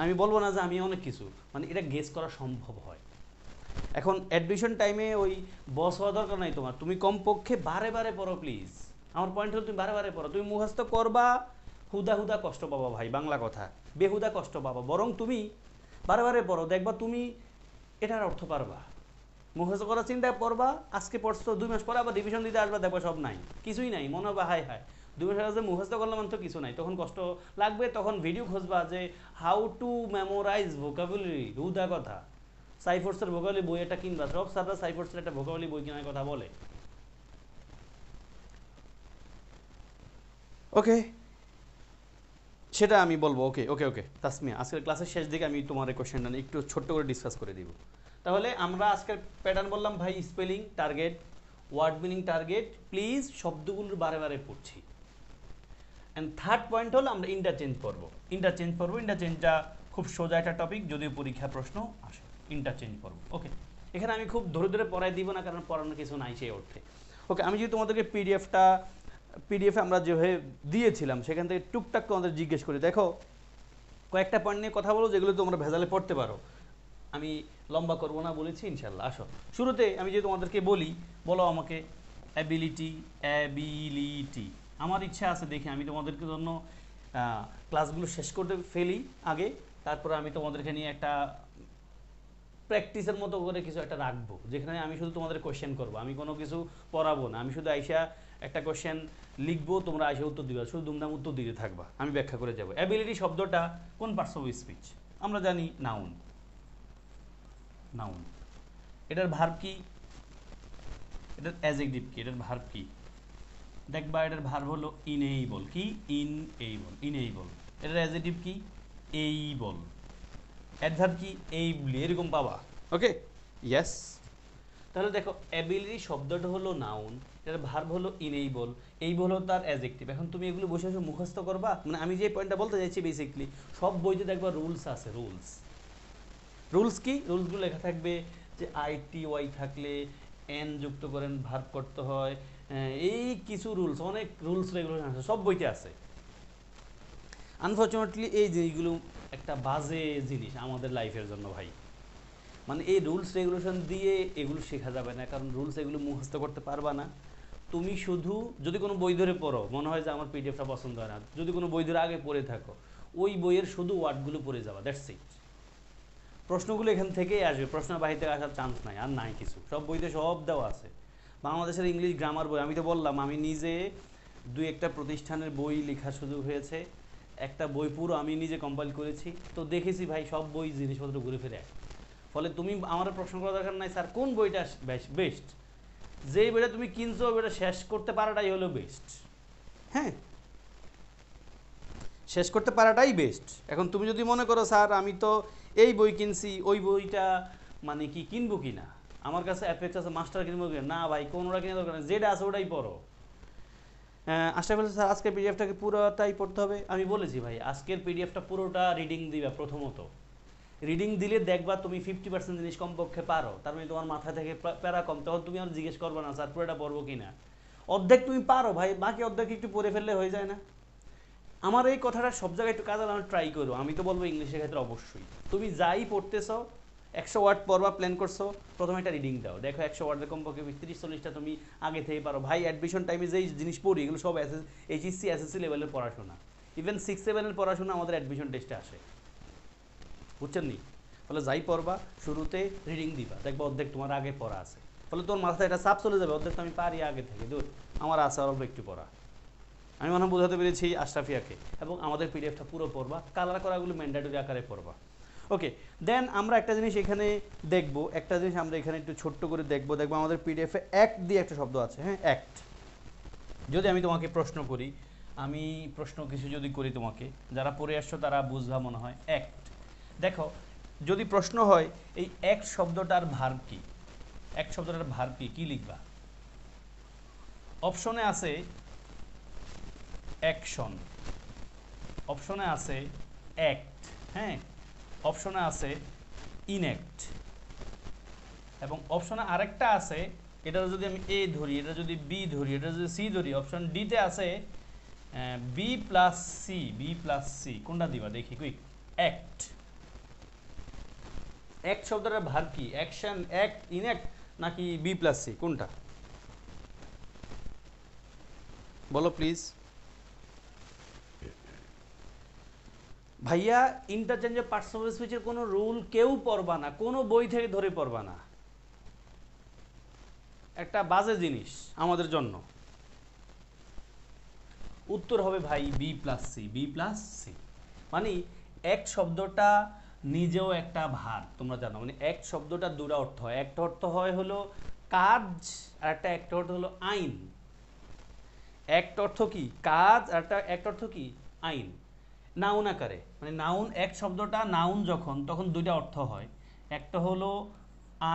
আমি বলবো না যে আমি অনেক কিছু, মানে এটা গেস করা সম্ভব হয়। এখন অ্যাডমিশন টাইমে ওই বস হওয়া দরকার নাই তোমার, তুমি কমপক্ষে বারে বারে পড়ো প্লিজ। আমার পয়েন্ট হলো তুমি বারে বারে পড়ো। তুমি মুখস্থ করবা, হুদা হুদা কষ্ট পাবা ভাই, বাংলা কথা, বেহুদা কষ্ট পাবা। বরং তুমি বারে বারে পড়ো, দেখবা তুমি এটার অর্থ পারবা। মুখস্থ করার চিন্তায় পড়বা, আজকে পড়ছো, 2 মাস পরে আবার রিভিশন দিতে আসবা, দেখবা সব নাই, কিছুই নাই, মনে হবে হায় হায় 2 মাসের কাছে মুখস্থ করলাম তো কিছু নাই। তখন কষ্ট লাগবে, তখন ভিডিও খুঁজবা যে হাউ টু মেমোরাইজ ভোকাবুলারি, হুদা কথা। সাইফোর্সের ভোকাবুলারি বই একটা কিনবা, সব স্যাররা সাইফোর্সের একটা ভোকাবুলারি বই কেনার কথা বলে। ওকে, সেটা আমি বলবো। ওকে ওকে ওকে তাসমিয়া, আজকের ক্লাসের শেষ দিকে আমি তোমার এই কোশ্চেনটা একটু ছোট্ট করে ডিসকাস করে দিব। তাহলে আমরা আজকের প্যাটার্ন বললাম ভাই, spelling target, word meaning target, please শব্দগুলোর বারে বারে পড়ছি। অ্যান্ড থার্ড পয়েন্ট হলো আমরা ইন্টারচেঞ্জ পড়বো। ইন্টারচেঞ্জটা খুব সোজা একটা টপিক, যদিও পরীক্ষা প্রশ্ন আসে। ইন্টারচেঞ্জ পড়বো। ওকে, এখানে আমি খুব ধরে ধরে পড়াই দিব না, কারণ পড়ানোর কিছু নাই সেই অর্থে। ওকে, আমি যদি তোমাদেরকে পিডিএফে আমরা যেভাবে দিয়েছিলাম সেখান থেকে টুকটাক তোমাদের জিজ্ঞেস করি, দেখো কয়েকটা পয়েন্ট নিয়ে কথা বলো যেগুলো তোমরা ভেজালে পড়তে পারো। আমি লম্বা করবো না বলেছি ইনশাল্লাহ। আসো, শুরুতে আমি যদি তোমাদেরকে বলি, বলো আমাকে অ্যাবিলিটি। আমার ইচ্ছা আছে, দেখি আমি তোমাদেরকে জন্য ক্লাসগুলো শেষ করতে ফেলি আগে, তারপরে আমি তোমাদেরকে নিয়ে একটা প্র্যাকটিসের মতো করে কিছু একটা রাখবো, যেখানে আমি শুধু তোমাদের কোশ্চেন করবো, আমি কোনো কিছু পড়াবো না। আমি শুধু আইসা একটা কোশ্চেন লিখবো, তোমরা আইসা উত্তর দিবা, শুধু দুমদাম উত্তর দিতে থাকবা, আমি ব্যাখ্যা করে যাবো। অ্যাবিলিটি শব্দটা কোন পার্টস অফ স্পিচ? আমরা জানি নাউন। নাউন, এটার ভার্ব কি? এটার অ্যাডজেক্টিভ কি? এটার ভার্ব কি? দেখবা এটার ভার্ব হলো ইনেবল। কি? ইনেবল। এটার অ্যাডজেক্টিভ কি? এইবল। অ্যাডভার্ব কি? এইবলি, এরকম পাবা। ওকে, ইয়েস। তাহলে দেখো অ্যাবিলিটি শব্দটা হলো নাউন, এটার ভার্ব হলো ইনেবল, এইবল হলো তার অ্যাডজেক্টিভ। এখন তুমি এগুলো বসে বসে মুখস্থ করবা, মানে আমি যে পয়েন্টটা বলতে চাইছি বেসিক্যালি সব বইতে দেখবা রুলস আছে। রুলস কি? রুলসগুলো লেখা থাকবে যে ITY থাকলে এন যুক্ত করেন ভার্ব করতে হয়, এই কিছু রুলস, অনেক রুলস রেগুলেশন আছে, সব বইতে আছে। আনফর্চুনেটলি এই জিনিসগুলো একটা বাজে জিনিস আমাদের লাইফের জন্য ভাই। মানে এই রুলস রেগুলেশন দিয়ে এগুলো শেখা যাবে না, কারণ রুলস এগুলো মুখস্থ করতে পারবা না। তুমি শুধু যদি কোনো বই ধরে পড়ো, মনে হয় যে আমার পিডিএফটা পছন্দ হয় না, যদি কোনো বই ধরে আগে পড়ে থাকো, ওই বইয়ের শুধু ওয়ার্ডগুলো পড়ে যাবা, দ্যাটস ইট। প্রশ্নগুলো এখান থেকেই আসবে, প্রশ্নের বাহির থেকে আসার চান্স নাই, আর নাই কিছু। সব বইতে সব দেওয়া আছে। বাংলাদেশের ইংলিশ গ্রামার বই, আমি তো বললাম আমি নিজে 2-1টা প্রতিষ্ঠানের বই লেখা শুরু হয়েছে, একটা বই পুরো আমি নিজে কম্পাইল করেছি, তো দেখেছি ভাই সব বই জিনিসপত্র ঘুরে ফিরে। ফলে তুমি আমার প্রশ্ন করা দরকার নাই স্যার কোন বইটা বেস্ট, যেই বইটা তুমি কিনছো ওই বইটা শেষ করতে পারাটাই হলো বেস্ট। হ্যাঁ, শেষ করতে পারাটাই বেস্ট। এখন তুমি যদি মনে করো স্যার আমি তো এই বই কিনছি, ওই বইটা মানে কি কিনবো কিনা, আমার কাছে অ্যাপেক্স আছে, মাস্টার কিনবো কিনা, না ভাই কোনোটা কিনা দরকার নেই, যেটা আছে ওটাই পড়ো। আশা বলছি স্যার আজকের পিডিএফটাকে পুরোটাই পড়তে হবে। আমি বলেছি ভাই আজকের পিডিএফটা পুরোটা রিডিং দিবা। প্রথমত রিডিং দিলে দেখবা তুমি 50% জিনিস কমপক্ষে পারো, তার মানে তোমার মাথা থেকে প্যারা কম, তখন তুমি আর জিজ্ঞেস করবে না স্যার পুরোটা পড়বো কিনা। অর্ধেক তুমি পারো ভাই, বাকি অর্ধেক একটু পড়ে ফেললে হয়ে যায় না? আমার এই কথাটা সব জায়গায় একটু কাজে লাগানোর ট্রাই করো। আমি তো বলবো ইংলিশের ক্ষেত্রে অবশ্যই তুমি যাই পড়তেছো 100 ওয়ার্ড পড়বা, প্ল্যান করছো, প্রথমে একটা রিডিং দাও, দেখো 100 ওয়ার্ডের কমপক্ষে 30-40টা তুমি আগে থেকে পারো। ভাই অ্যাডমিশন টাইমে যেই জিনিস পড়ি এগুলো সব HSC SSC লেভেলের পড়াশোনা, ইভেন 6-7-এর পড়াশোনা আমাদের অ্যাডমিশন টেস্টে আসে, বুঝছেন নি? ফলে যাই পড়বা শুরুতে রিডিং দিবা, দেখবা অর্ধেক তোমার আগে পড়া আছে, ফলে তোমার মাথায় এটা চাপ চলে যাবে, অর্ধেক তো আমি পারি আগে থেকে, দূর আমার আছে অল্প একটু পড়া। আমি মনে হয় বোঝাতে পেরেছি আশরাফিয়াকে। এবং আমাদের পিডিএফটা পুরো পড়বা, কালার করাগুলো ম্যান্ডেটরি আকারে পড়বা। ওকে, দেন আমরা একটা জিনিস এখানে দেখব, একটা জিনিস আমরা এখানে একটু ছোট্ট করে দেখবো আমাদের পিডিএফে অ্যাক্ট দিয়ে একটা শব্দ আছে। হ্যাঁ, অ্যাক্ট। যদি আমি তোমাকে প্রশ্ন করি, আমি প্রশ্ন কিছু যদি করি তোমাকে, যারা পড়ে আসছো তারা বুঝবা মনে হয়। অ্যাক্ট, দেখো যদি প্রশ্ন হয় এই অ্যাক্ট শব্দটার ভার্ব কি, অ্যাক্ট শব্দটার ভার্ব কি, কি লিখবা? অপশনে আছে অ্যাকশন, অপশনে আছে অ্যাক্ট, হ্যাঁ, অপশনে আছে ইনঅ্যাক্ট, এবং অপশনে আরেকটা আছে, এটা যদি আমি এ ধরি, এটা যদি বি ধরি, এটা যদি সি ধরি, অপশন ডিতে আছে বি প্লাস সি। কোনটা দিবা দেখি কুইক? অ্যাক্ট। অ্যাক্ট শব্দটার ভার্ব কি? অ্যাকশন, অ্যাক্ট, ইনঅ্যাক্ট নাকি বি প্লাস সি, কোনটা? বলো প্লিজ। ভাইয়া ইন্টারচেঞ্জ অফ পার্টস অফ স্পিচের কোনো রুল কেউ পড়বা না, কোনো বই থেকে ধরে পড়বা না, একটা বাজে জিনিস আমাদের জন্য। উত্তর হবে ভাই B plus C, B plus C. মানে এক শব্দটা নিজেও একটা ভার, তোমরা জানো। মানে এক শব্দটা দুটো অর্থ হয়, একটা অর্থ হয় হলো কাজ, আর একটা অর্থ হলো আইন। একটা অর্থ কি কাজ, আর একটা অর্থ কি আইন। নাউন আকারে, মানে নাউন, এক শব্দটা নাউন যখন, তখন দুইটা অর্থ হয়, একটা হলো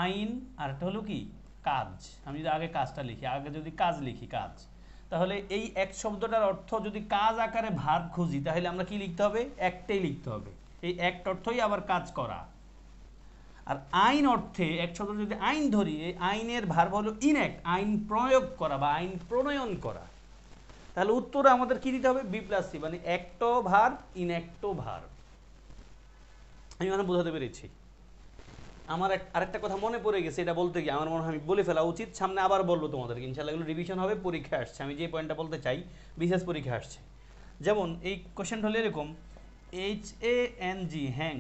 আইন আর একটা হলো কি কাজ। আমি যদি আগে কাজটা লিখি, আগে যদি কাজ লিখি কাজ, তাহলে এই এক শব্দটার অর্থ যদি কাজ আকারে ভার্ব খুঁজি, তাহলে আমরা কি লিখতে হবে? একটাই লিখতে হবে। এই একটা অর্থই আবার কাজ করা। আর আইন অর্থে এক শব্দ যদি আইন ধরি, এই আইনের ভার্ব হলো ইনঅ্যাক্ট, আইন প্রয়োগ করা বা আইন প্রণয়ন করা। তাহলে উত্তরে আমাদের কি দিতে হবে? বি প্লাস সি, মানে একটো ভার্ব, ইনঅ্যাক্টো ভার্ব। আমি মানে বোঝাতে পেরেছি। আমার আরেকটা কথা মনে পড়ে গেছে, এটা বলতে গিয়ে আমার মনে হয় আমি বলে ফেলা উচিত, সামনে আবার বলবো তোমাদেরকে ইনশাআল্লাহ, এগুলো রিভিশন হবে, পরীক্ষা আসছে। আমি যে পয়েন্টটা বলতে চাই, বিশেষ পরীক্ষা আসছে। যেমন এই কোশ্চেন হলো এরকম, HANG, হ্যাং।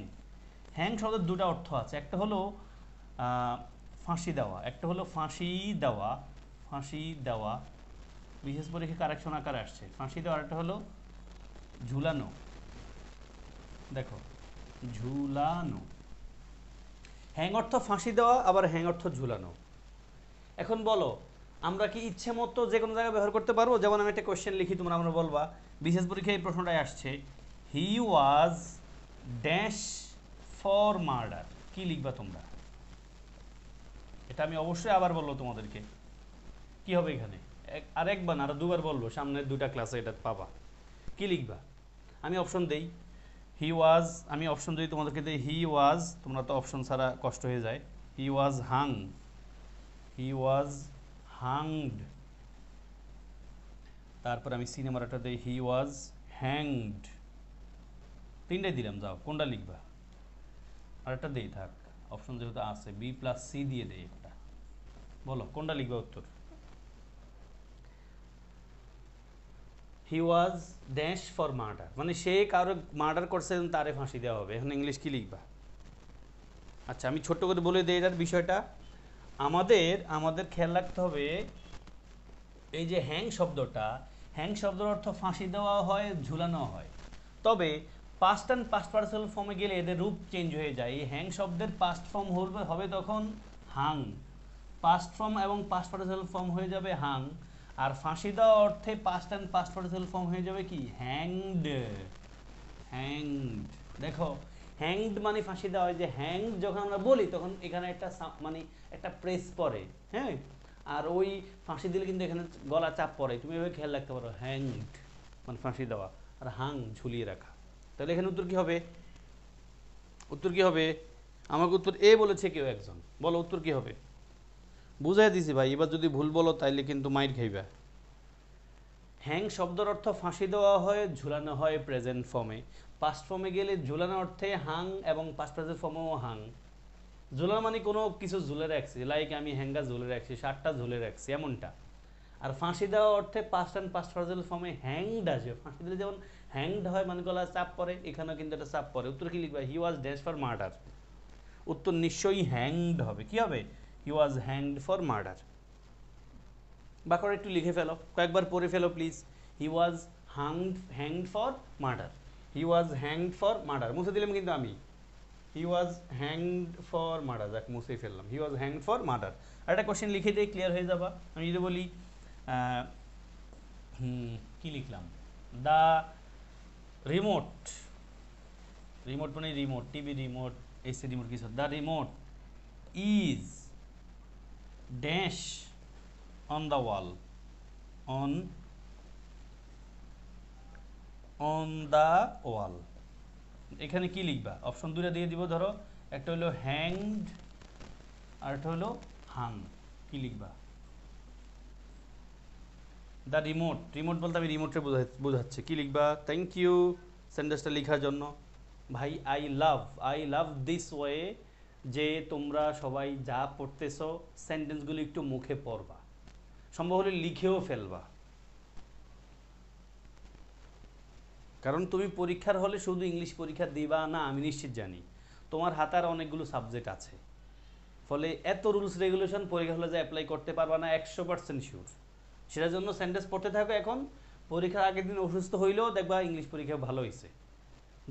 হ্যাং শব্দের দুটো অর্থ আছে, একটা হলো ফাঁসি দেওয়া, একটা হলো ফাঁসি দেওয়া, ফাঁসি দেওয়া। বিশেষ পরীক্ষা কারেকশন আকারে আসছে ফাঁসি দেওয়া, একটা হলো ঝুলানো। দেখো ঝুলানো, হ্যাং অর্থ ফাঁসি দেওয়া, আবার হ্যাং অর্থ ঝুলানো। এখন বলো, আমরা কি ইচ্ছে মতো যে কোনো জায়গায় ব্যবহার করতে পারবো? যেমন আমি একটা কোয়েশ্চেন লিখি, তোমরা আমরা বলবা, বিশেষ পরীক্ষায় এই প্রশ্নটাই আসছে, হি ওয়াজ ড্যাশ ফর মার্ডার। কি লিখবা তোমরা? এটা আমি অবশ্যই আবার বলবো তোমাদেরকে, কি হবে এখানে? আরেকবার না, আরো দুবার বলবো, সামনের দুটা ক্লাসে এটা পাবা। কি লিখবা? আমি অপশন দেই, হি ওয়াজ, আমি অপশন যদি তোমাদেরকে দিই, হি ওয়াজ, তোমরা তো অপশন ছাড়া কষ্ট হয়ে যায়, হি ওয়াজ হাং, হি ওয়াজ হাংড। তারপর আমি সিনেমার একটা দিই, হি ওয়াজ হ্যাংড। তিনটাই দিলাম, যাও কোনটা লিখবা? আর একটা দেই থাক, অপশন যেহেতু আছে, বি প্লাস সি দিয়ে দেই একটা। বলো কোনটা লিখবা উত্তর? হি ওয়াজ ড্যাশ ফর মার্ডার, মানে সে কারো মার্ডার করছে, তারে ফাঁসি দেওয়া হবে। এখন ইংলিশ কি লিখবা? আচ্ছা আমি ছোট্ট করে বলে দিই এটার বিষয়টা। আমাদের খেয়াল রাখতে হবে, এই যে হ্যাং শব্দটা, হ্যাং শব্দের অর্থ ফাঁসি দেওয়া হয়, ঝুলানো হয়। তবে পাস্ট অ্যান্ড পাস্ট পার্টিসিপল ফর্মে গেলে এদের রূপ চেঞ্জ হয়ে যায়। এই হ্যাং শব্দের পাস্ট ফর্ম হবে তখন হাং, পাস্ট ফর্ম এবং পাস্ট পার্টিসিপল ফর্ম হয়ে যাবে হাং। আর ফাঁসি দেওয়া অর্থে past and past participle form হয়ে যাবে কি হ্যাংড, হ্যাংড। দেখো হ্যাংড মানে ফাঁসি দেওয়া হয়, যে হ্যাংড যখন আমরা বলি তখন এখানে একটা মানে একটা প্রেস পড়ে, হ্যাঁ। আর ওই ফাঁসি দিলে কিন্তু এখানে গলা চাপ পড়ে, তুমি এভাবে খেয়াল রাখতে পারো, হ্যাংড মানে ফাঁসি দেওয়া, আর হাং ঝুলিয়ে রাখা। তাহলে এখানে উত্তর কি হবে? উত্তর কি হবে? আমাকে উত্তর এ বলেছে কেউ একজন, বলো উত্তর কি হবে? বুঝাই দিছি ভাই, এবার যদি ভুল বলো তাইলে কিন্তু মাইর খাইবা। হ্যাং শব্দের অর্থ ফাঁসি দেওয়া হয়, ঝুলানো হয় প্রেজেন্ট ফর্মে। পাস্ট ফর্মে গেলে ঝুলানো অর্থে হাং, এবং পাস্ট প্রেজেন্ট ফর্মেও হাং। ঝুলানো মানে কোনো কিছু ঝুলে রাখছি, লাইক আমি হ্যাঙ্গা ঝুলে রাখছি, শার্টটা ঝুলে রাখছি, এমনটা। আর ফাঁসি দেওয়া অর্থে পাস্ট অ্যান্ড পাস্ট প্রেজেন্ট ফর্মে হ্যাংড আসবে। ফাঁসি দিলে যেমন হ্যাংড হয় মানে গলা চাপ পড়ে, এখানেও কিন্তু একটা চাপ পড়ে। উত্তর কি লিখবা? He was dash for murder. উত্তর নিশ্চয়ই হ্যাংড হবে। কি হবে? He was hanged for murder. বাক্যটা একটু লিখে ফেলো, কয়েকবার পড়ে ফেলো please. He was hanged for murder, he was hanged for murder. মুছে দিলাম কিন্তু আমি, he was hanged for murder, যাক মুছেই ফেললাম, he was hanged for murder. আর একটা কোশ্চেন লিখে দিয়ে ক্লিয়ার হয়ে যাবা। আমি যদি বলি কি লিখলাম, দ্য রিমোট, রিমোট মানে remote, TV remote, AC remote, কিছু, the remote is dash on the wall, on the wall. এখানে কি লিখবা? অপশন দুটো দিয়ে দিব, ধরো একটা হলো হ্যাংড আর একটা হলো হাং। কি লিখবা? দ্য রিমোট, রিমোট বলতে আমি রিমোটে বোঝাচ্ছি। কি লিখবা? থ্যাংক ইউ সেন্টেন্সটা লেখার জন্য। ভাই আই লাভ দিস ওয়ে যে তোমরা সবাই যা পড়তেছো সেন্টেন্সগুলো একটু মুখে পড়বা, সম্ভব হলে লিখেও ফেলবা। কারণ তুমি পরীক্ষার হলে শুধু ইংলিশ পরীক্ষা দিবা না, আমি নিশ্চিত জানি তোমার হাতে আর অনেকগুলো সাবজেক্ট আছে, ফলে এত রুলস রেগুলেশন পরীক্ষা হলে যে অ্যাপ্লাই করতে পারবা না 100% শিওর। সেটার জন্য সেন্টেন্স পড়তে থাকো। এখন পরীক্ষার আগের দিন অসুস্থ হইলেও দেখবা ইংলিশ পরীক্ষা ভালো হয়েছে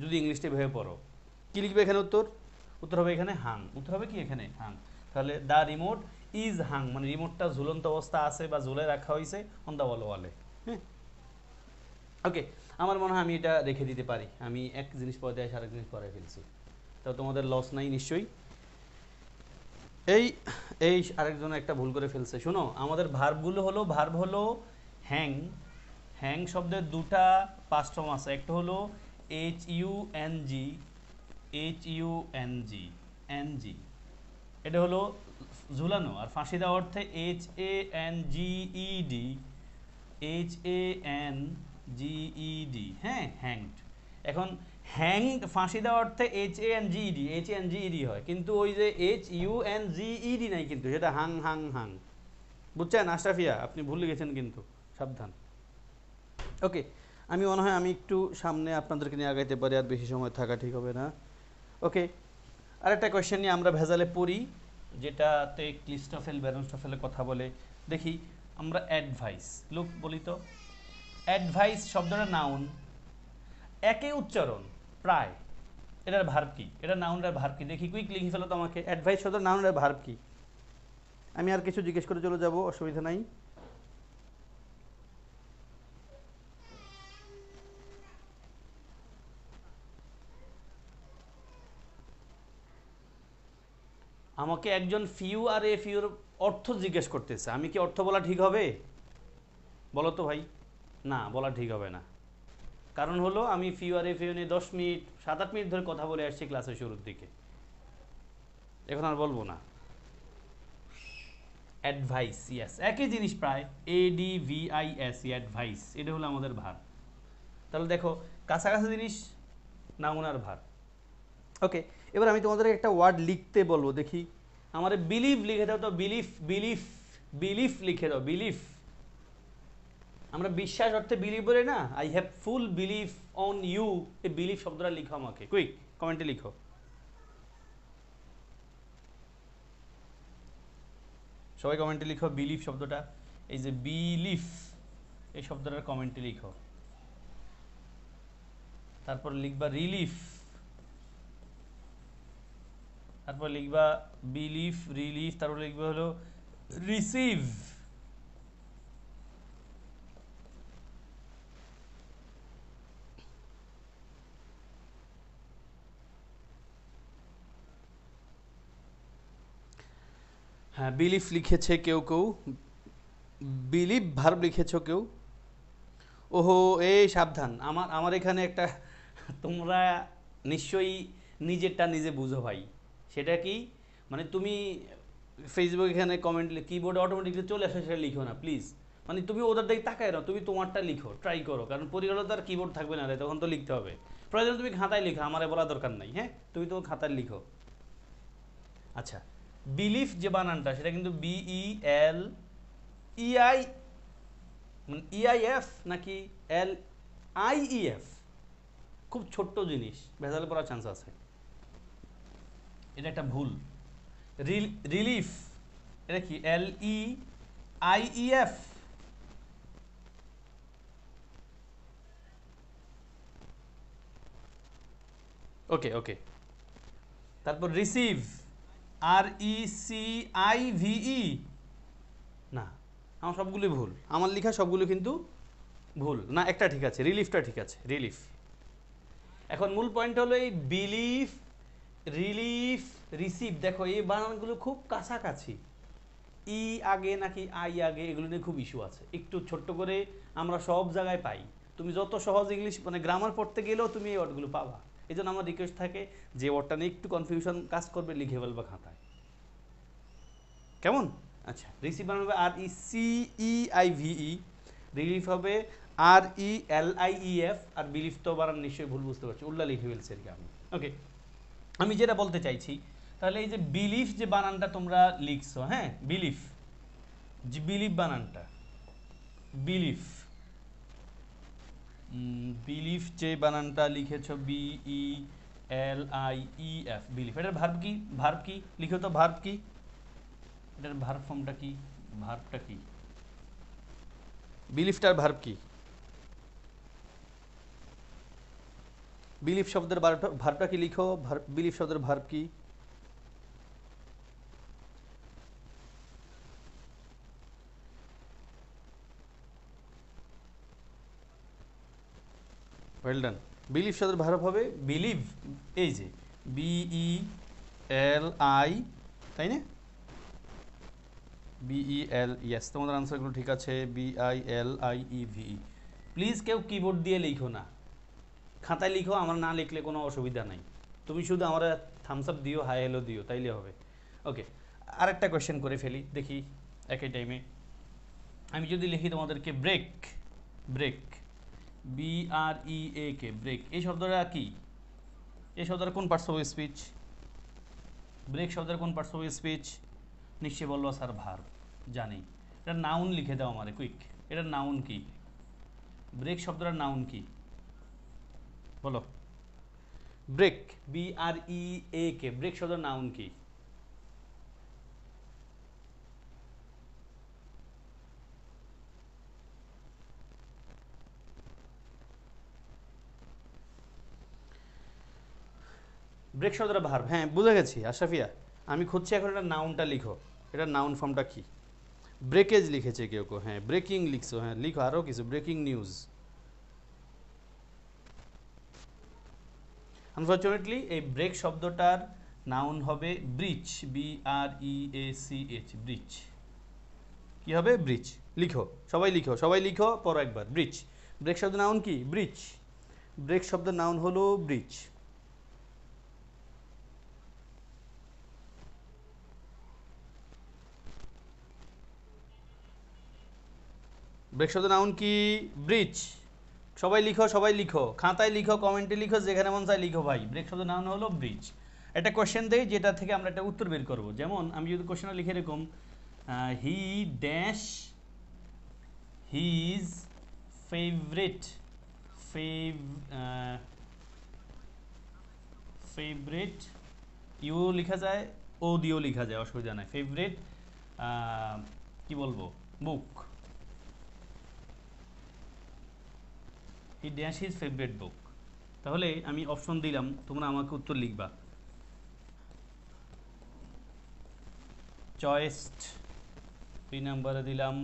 যদি ইংলিশটা ভেবে পড়ো। কী লিখবে এখানে? উত্তর হবে এখানে হাং। উত্তর হবে কি এখানে? হাং। তাহলে দ্য রিমোট ইজ হাং, মানে রিমোটটা ঝুলন্ত অবস্থা আছে বা ঝুলে রাখা হয়েছে অন দ্য ওয়ালে। হ্যাঁ, ওকে। আমার মনে হয় আমি এটা রেখে দিতে পারি। আমি এক জিনিস পরে এসে আরেক জিনিস পরে ফেলছি, তো তোমাদের লস নাই নিশ্চয়ই। এই এই আরেকজন একটা ভুল করে ফেলছে। শোনো, আমাদের ভার্বগুলো হলো, ভার্ব হলো হ্যাং। হ্যাং শব্দের দুটা পাস্ট ফর্ম আছে, একটা হলো HUNG, এটা হলো ঝুলানো, আর ফাঁসি দেওয়া অর্থে HANGED, হ্যাঁ, হ্যাংড। এখন হ্যাংড ফাঁসি দেওয়া অর্থে HANGED হয়, কিন্তু ওই যে HUNGED নাই, কিন্তু সেটা হাং হাং হাং। বুঝছেন আশরাফিয়া? আপনি ভুলে গেছেন কিন্তু, সাবধান। ওকে, আমি মনে হয় আমি একটু সামনে আপনাদেরকে নিয়ে আগাইতে পারি, আর বেশি সময় থাকা ঠিক হবে না। ওকে, আরেকটা কোয়েশ্চেন নিয়ে আমরা ভেজালে পড়ি, যেটাতে ক্লিস্টোফেল ব্যারনস্টোফেলের কথা বলে। দেখি আমরা অ্যাডভাইস লুক বলি তো। অ্যাডভাইস শব্দটা নাউন, একই উচ্চারণ প্রায়। এটার ভার্ব কি? এটা নাউনের ভার্ব কি? দেখি কুইক লিখে ফেলো তো আমাকে। অ্যাডভাইস শব্দ নাউনের ভার্ব কি? আমি আর কিছু জিজ্ঞেস করে চলে যাব, অসুবিধা নাই। আমাকে একজন ফিউ আর এ ফিউর অর্থ জিজ্ঞেস করতেছে, আমি কি অর্থ বলা ঠিক হবে? বলো তো ভাই। না, বলা ঠিক হবে না। কারণ হলো আমি ফিউ আর এ ফিউ নিয়ে 10 মিনিট 7-8 মিনিট ধরে কথা বলে আসছি ক্লাসের শুরুর দিকে, এখন আর বলবো না। অ্যাডভাইস, ইয়েস, একই জিনিস প্রায়, ADVIS, অ্যাডভাইস, এটা হলো আমাদের ভার্ব। তাহলে দেখো কাছাকাছি জিনিস, নাউন আর ভার্ব। ওকে, এবার আমি তোমাদের একটা ওয়ার্ড লিখতে বলবো, দেখি আমার বিলিভ লিখে দাও তো। বিলিফ লিখে দাও। বিলিফ, আমরা বিশ্বাস অর্থে বিলিভ বলি না, I have full believe on you. এই বিলিভ শব্দটা লিখো আমাকে, কুইক কমেন্টে লিখো। সবাই কমেন্টে লিখো বিলিভ শব্দটা, এই যে বিলিফ এই শব্দটার কমেন্টে লিখো। তারপর লিখবা রিলিফ, তারপর লিখবা বিলিফ, রিলিফ, তারপর লিখবা হলো রিসিভ। হ্যাঁ, বিলিফ লিখেছে কেউ কেউ, বিলিভ ভার্ব লিখেছো কেউ। ওহো, এই সাবধান, আমার এখানে একটা তোমরা নিশ্চয়ই নিজেরটা নিজে বুঝো ভাই। সেটা কি? মানে তুমি ফেসবুক এখানে কমেন্ট কিবোর্ডে অটোমেটিকলি চলে আসে, সেটা লিখো না প্লিজ। মানে তুমি ওদের দিকে তাকায় না, তুমি তোমারটা লিখো, ট্রাই করো। কারণ পরিবারে তো আর কিবোর্ড থাকবে না রে, তখন তো লিখতে হবে। প্রয়োজন তুমি খাতায় লিখো, আমার বলা দরকার নাই। হ্যাঁ, তুমি তো খাতায় লিখো। আচ্ছা, বিলিফ যে বানানটা সেটা কিন্তু BELEI, মানে EIF নাকি LIEF? খুব ছোট্ট জিনিস, ভেজালে পড়ার চান্স আছে। এটা একটা ভুল। রিলিফ, এটা কি LEIEF? ওকে ওকে, তারপর রিসিভ, RECIVE। না, আমার সবগুলোই ভুল, আমার লেখা সবগুলো কিন্তু ভুল না। একটা ঠিক আছে, রিলিফটা ঠিক আছে, রিলিফ। এখন মূল পয়েন্ট হলো এই বিলিফ, রিলিফ, রিসিভ, দেখো এই বানানগুলো খুব কাছাকাছি। ই আগে নাকি আই আগে, এগুলো নিয়ে খুব ইস্যু আছে। একটু ছোট্ট করে আমরা সব জায়গায় পাই, তুমি যত সহজ ইংলিশ মানে গ্রামার পড়তে গেলেও তুমি এই ওয়ার্ডগুলো পাবা। এই জন্য আমার রিকোয়েস্ট থাকে যে ওয়ার্ডটা নিয়ে একটু কনফিউশন কাজ করবে লিখে ফেলবা খাতায়, কেমন? আচ্ছা, রিসিভ বানান হবে RECEIVE, রিলিফ হবে RELIEF, আর বিলিফ তো বানান নিশ্চয়ই ভুল বুঝতে পারছি, উল্লা লিখে ফেলছি আর কি আমি। ওকে, আমি যেটা বলতে চাইছি, তাহলে এই যে বিলিফ যে বানানটা তোমরা লিখছো, হ্যাঁ বিলিফ, যে বিলিফ বানানটা, বিলিফ, বিলিফ যে বানানটা লিখেছো BELIEF, বিলিফ, এটার ভার্ব কি? ভার্ব কি লিখো তো, ভার্ব কি? এটার ভার্ব ফর্মটা কি? ভার্বটা কি? বিলিফটার ভার্ব কি? বিলিফ শব্দের ভার্বটা কি লিখো, বিলিফ শব্দের ভার্ব কি? Well done. বিলিভ শব্দের ভার্ব হবে বিলিভ, এই যে BELI, তাই না? BEL, ইয়েস, তোমাদের আনসারগুলো ঠিক আছে, BILIEVE। প্লিজ কেউ কিবোর্ড দিয়ে লিখো না, খাতায় লিখো, আমার না লিখলে কোনো অসুবিধা নাই, তুমি শুধু আমার থামস আপ দিও, হাই হ্যালো দিও, তাইলে হবে। ওকে, আরেকটা কোয়েশ্চেন করে ফেলি দেখি একই টাইমে। আমি যদি লিখি তোমাদেরকে ব্রেক, ব্রেক, BREAK, ব্রেক, এই শব্দটা কি? এই শব্দটা কোন পার্টস অফ স্পিচ? ব্রেক শব্দের কোন পার্টস অফ স্পিচ? নিশ্চয়ই বললো স্যার ভার্ব, জানি। এটা নাউন লিখে দাও আমারে কুইক, এটা নাউন কি? ব্রেক শব্দটার নাউন কি বলো? ব্রেক, BREAK, ব্রেক শব্দের নাউন কি? ব্রেক শব্দটা ভার্ব, হ্যাঁ বুঝে গেছি আশরাফিয়া, আমি খুঁজছি এখন এটা নাউনটা লিখো, এটা নাউন ফর্মটা কি? ব্রেকেজ লিখেছে কেউ কেউ, হ্যাঁ ব্রেকিং লিখছো, হ্যাঁ লিখো আরও কিছু, ব্রেকিং নিউজ। আনফর্চুনেটলি এই ব্রেক শব্দটার নাউন হবে ব্রিচ, BREACH, ব্রিচ। কি হবে? ব্রিচ। লিখো সবাই, লিখো সবাই, লিখো পড়ো একবার, ব্রিচ। ব্রেক শব্দের নাউন কি? ব্রিচ। ব্রেক শব্দের নাউন হলো ব্রিচ। ব্রেক শব্দের নাউন কি? ব্রিচ। সবাই লিখো, সবাই লিখো, খাতায় লিখো, কমেন্টে লিখো, যেখানে মন চায় লিখো ভাই, ব্রেক শব্দের নাউন হলো ব্রিচ। একটা কোশ্চেন দেই যেটা থেকে আমরা একটা উত্তর বের করব। যেমন আমি যদি কোশ্চেনটা লিখে এরকম, he dash his favourite, favourite, you লেখা যায়, ও দিয়েও লেখা যায়, অসুবিধা নাই। ফেভারিট কি বলবো, book, he dash his favourite book. তাহলে আমি অপশন দিলাম, তোমরা আমাকে উত্তর লিখবা। চয়েসড, বি নাম্বারে দিলাম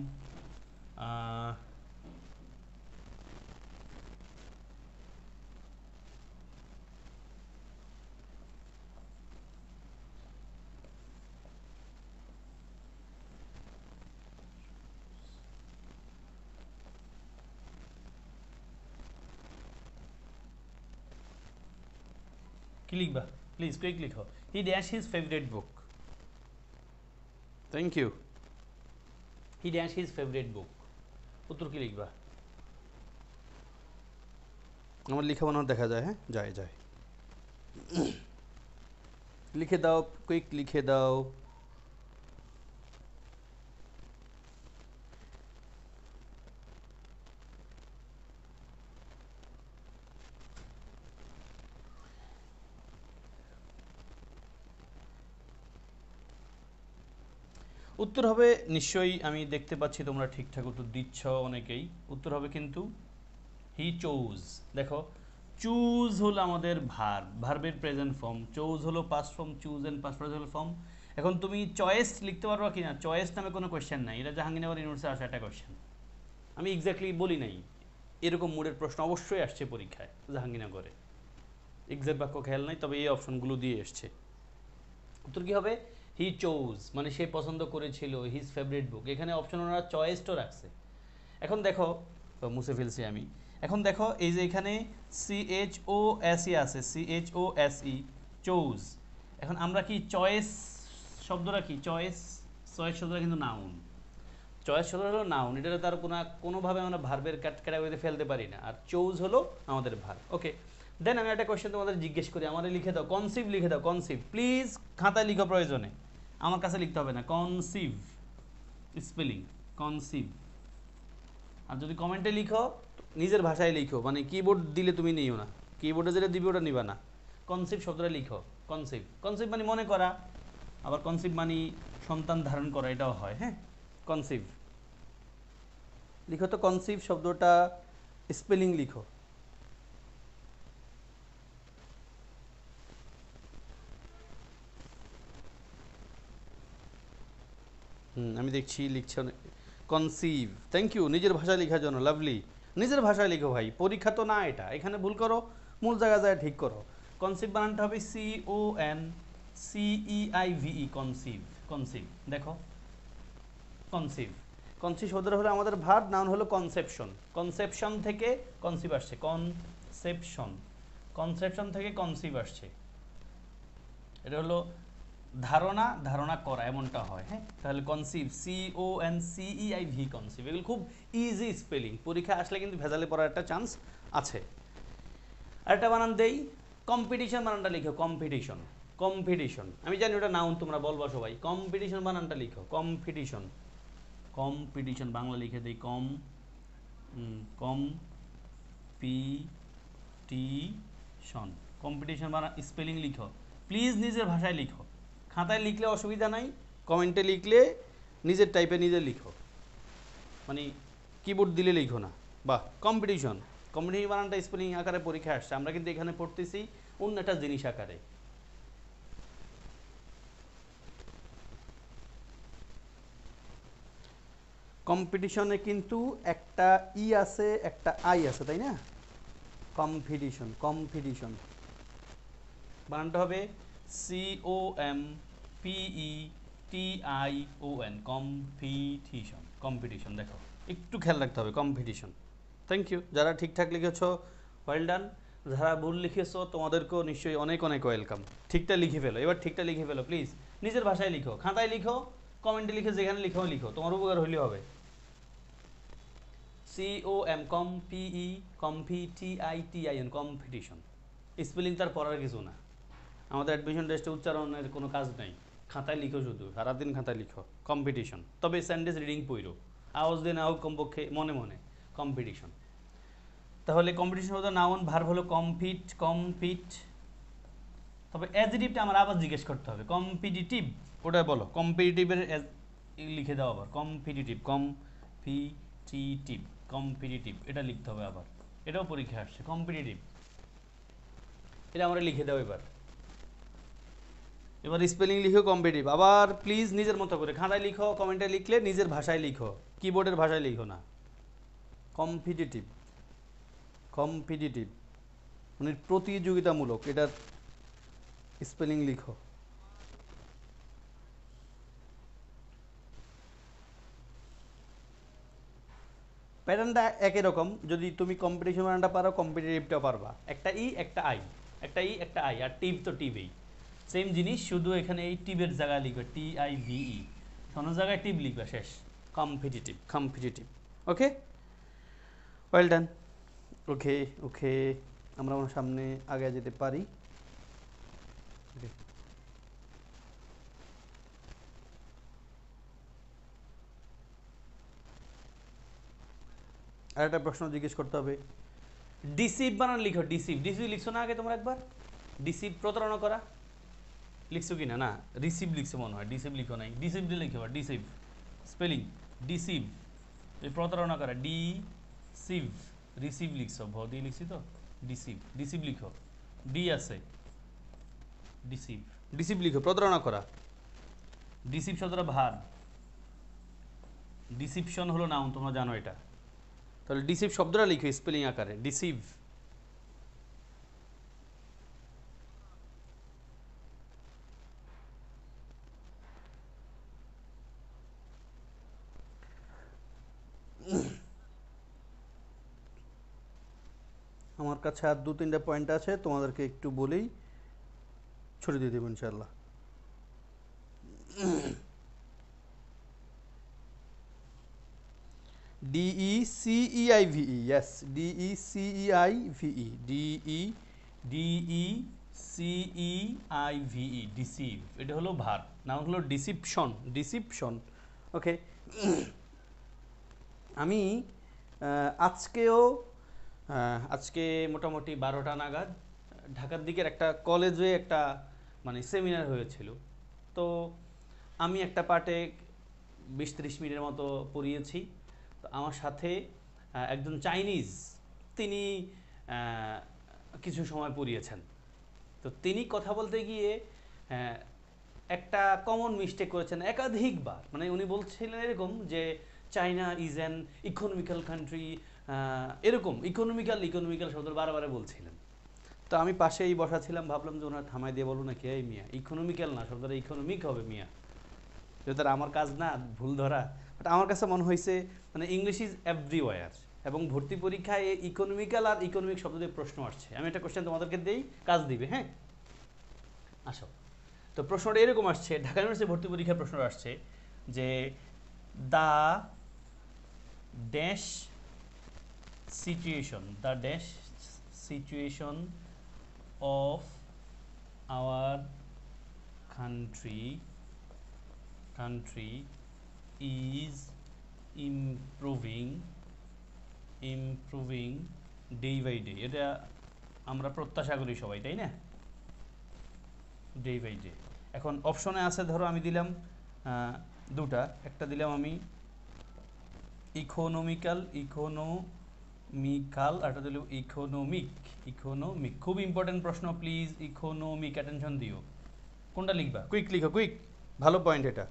কি লিখবা প্লিজ কুইক লিখো, he dash his favourite book. Thank you. He dash his favourite book, উত্তর কি লিখবা? আমার লিখা বানানো দেখা যায়, হ্যাঁ যায় যায়। লিখে দাও কুইক, লিখে দাও। উত্তর হবে নিশ্চয়ই, আমি দেখতে পাচ্ছি তোমরা ঠিকঠাক উত্তর দিচ্ছ অনেকেই। উত্তর হবে কিন্তু হি চোজ। দেখো চুজ হলো আমাদের ভার্ব, ভার্বের প্রেজেন্ট ফর্ম, চোজ হলো past form, choose and past participle form. এখন তুমি চয়েস লিখতে পারবা কি না? চয়েস নামে কোনো কোয়েশ্চেন নাই, এটা জাহাঙ্গীরনগর ইউনিভার্সিটি আসা একটা কোয়েশ্চেন, আমি এক্স্যাক্টলি বলি নাই। এরকম মুডের প্রশ্ন অবশ্যই আসছে পরীক্ষায় জাহাঙ্গীরনগরে, এক্সাক্ট বাক্য খেয়াল নাই, তবে এই অপশনগুলো দিয়ে এসছে। উত্তর কি হবে? হি চোজ, মানে সে পছন্দ করেছিল হিজ ফেভারিট বুক। এখানে অপশন ওনারা চয়েসটাও রাখছে। এখন দেখো, মুছে ফেলছি আমি। এখন দেখো এই যে এখানে CHOSE আছে, CHOSE, চোজ। এখন আমরা কি চয়েস শব্দটা কি? চয়েস, চয়েস শব্দটা কিন্তু নাউন। চয়েস শব্দটা হলো নাউন, এটা তার কোনোভাবে আমরা ভার্বের ক্যাটাগরিতে ফেলতে পারি না। আর চোজ হলো আমাদের ভার্ব। ওকে, দেন আমি একটা কোয়েশ্চেন তোমাদের জিজ্ঞেস করি, আমারে লিখে দাও, কনসিভ লিখে দাও, কনসিভ প্লিজ, খাতায় লিখো প্রয়োজনে, আমার কাছে লিখতে হবে না। Conceive spelling conceive. আর যদি কমেন্টে লিখো নিজের ভাষায় লিখো, মানে কিবোর্ড দিলে তুমি নিও না, কিবোর্ডে যেটা দিবে ওটা নিবা না। কনসিভ শব্দটা লিখো, কনসিভ। কনসিভ মানে মনে করা, আবার কনসিভ মানে সন্তান ধারণ করা, এটাও হয়। হ্যাঁ, কনসিভ লিখো তো, কনসিভ শব্দটা স্পেলিং লিখো। আমি দেখছি লিখছে কনসিভ, থ্যাংক ইউ নিজের ভাষায় লেখার জন্য, লাভলি। নিজের ভাষায় লিখো ভাই, পরীক্ষা তো না এটা, এখানে ভুল করো মূল জায়গা যায় ঠিক করো। কনসিভ বানানটা হবে CONCEIVE, কনসিভ। কনসিভ দেখো, কনসিভ। কনসিভ শব্দটা হলো আমাদের ভার্ব, নাউন হলো কনসেপশন। কনসেপশন থেকে কনসিভ আসছে, কনসেপশন। কনসেপশন থেকে কনসিভ আসছে, এটা হলো ধারণা, ধারণা করা, এমনটা হয়। হ্যাঁ, তাহলে কনসিভ, CONCEIV, কনসিভ। এগুলো খুব ইজি স্পেলিং, পরীক্ষা আসলে কিন্তু ভেজালে পড়ার একটা চান্স আছে। আরেকটা বানান দেই, কম্পিটিশন বানানটা লিখো, কম্পিটিশন। কম্পিটিশন আমি জানি ওটা নাউন, তোমরা বলবা সবাই, কম্পিটিশন বানানটা লিখো, কম্পিটিশন। কম্পিটিশন বাংলা লিখে দেই, কম্পিটিশন। কম্পিটিশন বানান স্পেলিং লিখো, প্লিজ নিজের ভাষায় লিখো। খাতায় লিখলে অসুবিধা নাই, কমেন্টে লিখলে নিজের টাইপে নিজে লিখো, মানে কিবোর্ড দিলে লিখো না। বাহ, কম্পিটিশন। কম্পিটিশন বানানটা স্পেলিং আকারে পরীক্ষা আসছে, আমরা কিন্তু এখানে পড়তেছি অন্য একটা জিনিস আকারে। কম্পিটিশনে কিন্তু একটা ই আছে, একটা আই আছে, তাই না? কম্পিটিশন, কম্পিটিশন বানানটা হবে COMPETION, কম্পিটিশন। কম্পিটিশন দেখো, একটু খেয়াল রাখতে হবে, কম্পিটিশন। থ্যাংক ইউ, যারা ঠিকঠাক লিখেছো ওয়েল ডান, যারা ভুল লিখেছো তোমাদেরকেও নিশ্চয়ই অনেক অনেক ওয়েলকাম। ঠিকটা লিখে ফেলো, এবার ঠিকটা লিখে ফেলো প্লিজ, নিজের ভাষায় লিখো, খাতায় লিখো, কমেন্টে লিখে, যেখানে লিখো লিখো, তোমার উপকার হইলে হবে। COMPETITION, competition. স্পেলিং তার পড়ার কিছু না, আমাদের অ্যাডমিশন টেস্টে উচ্চারণের কোনো কাজ নেই, খাতায় লিখো, শুধু সারাদিন খাতায় লিখো কম্পিটিশন। তবে সেন্টেন্স রিডিং পড়ো, আওয়াজ দিয়ে নাও কমপক্ষে মনে মনে, কম্পিটিশন। তাহলে কম্পিটিশন হলো নাউন, ভার্ব হলো কম্পিট। তবে অ্যাডজেক্টিভটা আমার আবার জিজ্ঞেস করতে হবে, কম্পিটিটিভ, ওটা বলো, কম্পিটিটিভের লিখে দাও আবার, কম্পিটিটিভ এটা লিখতে হবে আবার, এটাও পরীক্ষা আসছে, কম্পিটিটিভ, এটা আমরা লিখে দাও এবার। এবার স্পেলিং লিখো কম্পিটিটিভ, আবার প্লিজ নিজের মতো করে খাতায় লিখো, কমেন্টে লিখলে নিজের ভাষায় লিখো, কিবোর্ডের ভাষায় লিখো না। কম্পিটিটিভ, কম্পিটিটিভ মানে প্রতিযোগিতামূলক, এটার স্পেলিং লিখো। প্যাটার্নটা একই রকম, যদি তুমি কম্পিটিশন বানানটা পারো, কম্পিটিটিভটাও পারবা। একটা ই একটা আই, একটা ই একটা আই, আর টিভ তো টিভেই সেম জিনিস, শুধু এখানে এই টিভের জায়গায় লিখবে TIVE, কোনো জায়গায় টিভ লিখবে, শেষ। Competitive, competitive. Okay, well done. Okay okay, আমরা আমার সামনে আগে যেতে পারি। আর একটা প্রশ্ন জিজ্ঞেস করতে হবে, ডিসিভ বানান লিখো, ডিসিভ। ডিসিভ লিখছো না আগে তোমরা একবার? ডিসিভ প্রতারণা করা, লিখছো কি না? না, রিসিভ লিখছো মনে হয়, ডিসিভ লিখো নাই, ডিসিভ দিয়ে লিখো, ডিসিভ স্পেলিং, ডিসিভ এই প্রতারণা করা, ডিসিভ। রিসিভ লিখছো, ভ দিয়ে লিখছি তো, ডিসিভ, ডিসিভ লিখো, ডি আছে, ডিসিভ, ডিসিভ লিখো, প্রতারণা করা। ডিসিভ শব্দটা ভার, ডিসিপশন হলো নাউন, তোমরা জানো এটা। তাহলে ডিসিভ শব্দটা লিখো স্পেলিং আকারে, ডিসিভ। আমার কাছে আর 2-3টা পয়েন্ট আছে, তোমাদেরকে একটু বলেই ছড়িয়ে দিয়ে দেবো ইনশাল্লাহ। DECEIVE, yes, DECEIVE, DECEIVE, DECEIVE, deceive, এটা হলো ভার্ব, নাউন হলো ডিসিপশন, ডিসিপশন। ওকে, আমি আজকে মোটামুটি 12টা নাগাদ ঢাকার দিকের একটা কলেজে একটা মানে সেমিনার হয়েছিল। তো আমি একটা পার্টে 20-30 মিনিটের মতো পড়িয়েছি। তো আমার সাথে একজন চাইনিজ, তিনি কিছু সময় পড়িয়েছেন। তো তিনি কথা বলতে গিয়ে একটা কমন মিস্টেক করেছেন একাধিকবার। মানে উনি বলছিলেন এরকম যে China is an economical country, এরকম ইকোনমিক্যাল শব্দ বারবার বলছিলেন। তো আমি পাশেই বসা ছিলাম, ভাবলাম যে ওনার থামাই দিয়ে বলো না কে মিয়া, ইকোনমিক্যাল না, শব্দটা ইকোনমিক হবে মিয়া, যেটা আমার কাজ না ভুল ধরা। বাট আমার কাছে মনে হয়েছে মানে ইংলিশ ইজ এভরিওয়্যার, এবং ভর্তি পরীক্ষায় ইকোনমিক্যাল আর ইকোনমিক শব্দ দিয়ে প্রশ্ন আসছে। আমি একটা কোশ্চেন তোমাদেরকে দেই, কাজ দিবে, হ্যাঁ আসো। তো প্রশ্নটা এরকম আসছে, ঢাকা ইউনিভার্সিটি ভর্তি পরীক্ষার প্রশ্ন আসছে যে the dash situation of our country is improving day by day। এটা আমরা প্রত্যাশা করি সবাই, তাই না? Day by day. এখন অপশনে আছে, ধরো আমি দিলাম দুটা, একটা দিলাম আমি ইকোনমিক্যাল, আর একটা দিলাম ইকোনমিক। খুব ইম্পর্টেন্ট প্রশ্ন, প্লিজ ইকোনমিক অ্যাটেনশন দিও। কোনটা লিখবা? কুইক লিখো, কুইক, ভালো পয়েন্ট এটা।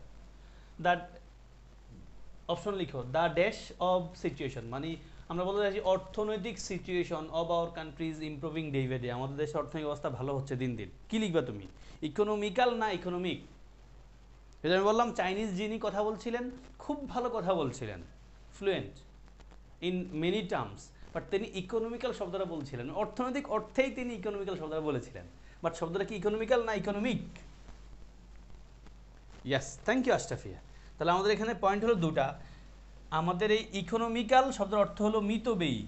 দ্যাট অপশন লিখো, দ্য ড্যাশ অফ সিচুয়েশন, মানে আমরা বলতে চাইছি অর্থনৈতিক situation of our country is improving day by day, আমাদের দেশের অর্থনৈতিক অবস্থা ভালো হচ্ছে দিন দিন। কি লিখবা তুমি, ইকোনমিক্যাল না ইকোনমিক? যেটা আমি বললাম, চাইনিজ যিনি কথা বলছিলেন খুব ভালো কথা বলছিলেন, fluent in many terms, but তিনি ইকোনমিক্যাল শব্দটা বলছিলেন, অর্থনৈতিক অর্থেই তিনি ইকোনমিক্যাল শব্দটা বলেছিলেন, বাট শব্দটা কি ইকোনমিক্যাল না economic? Yes, thank you Ashrafia. তাহলে আমাদের এখানে পয়েন্ট হলো দুটা। আমাদের এই ইকোনমিক্যাল শব্দের অর্থ হলো মিতব্যয়ী,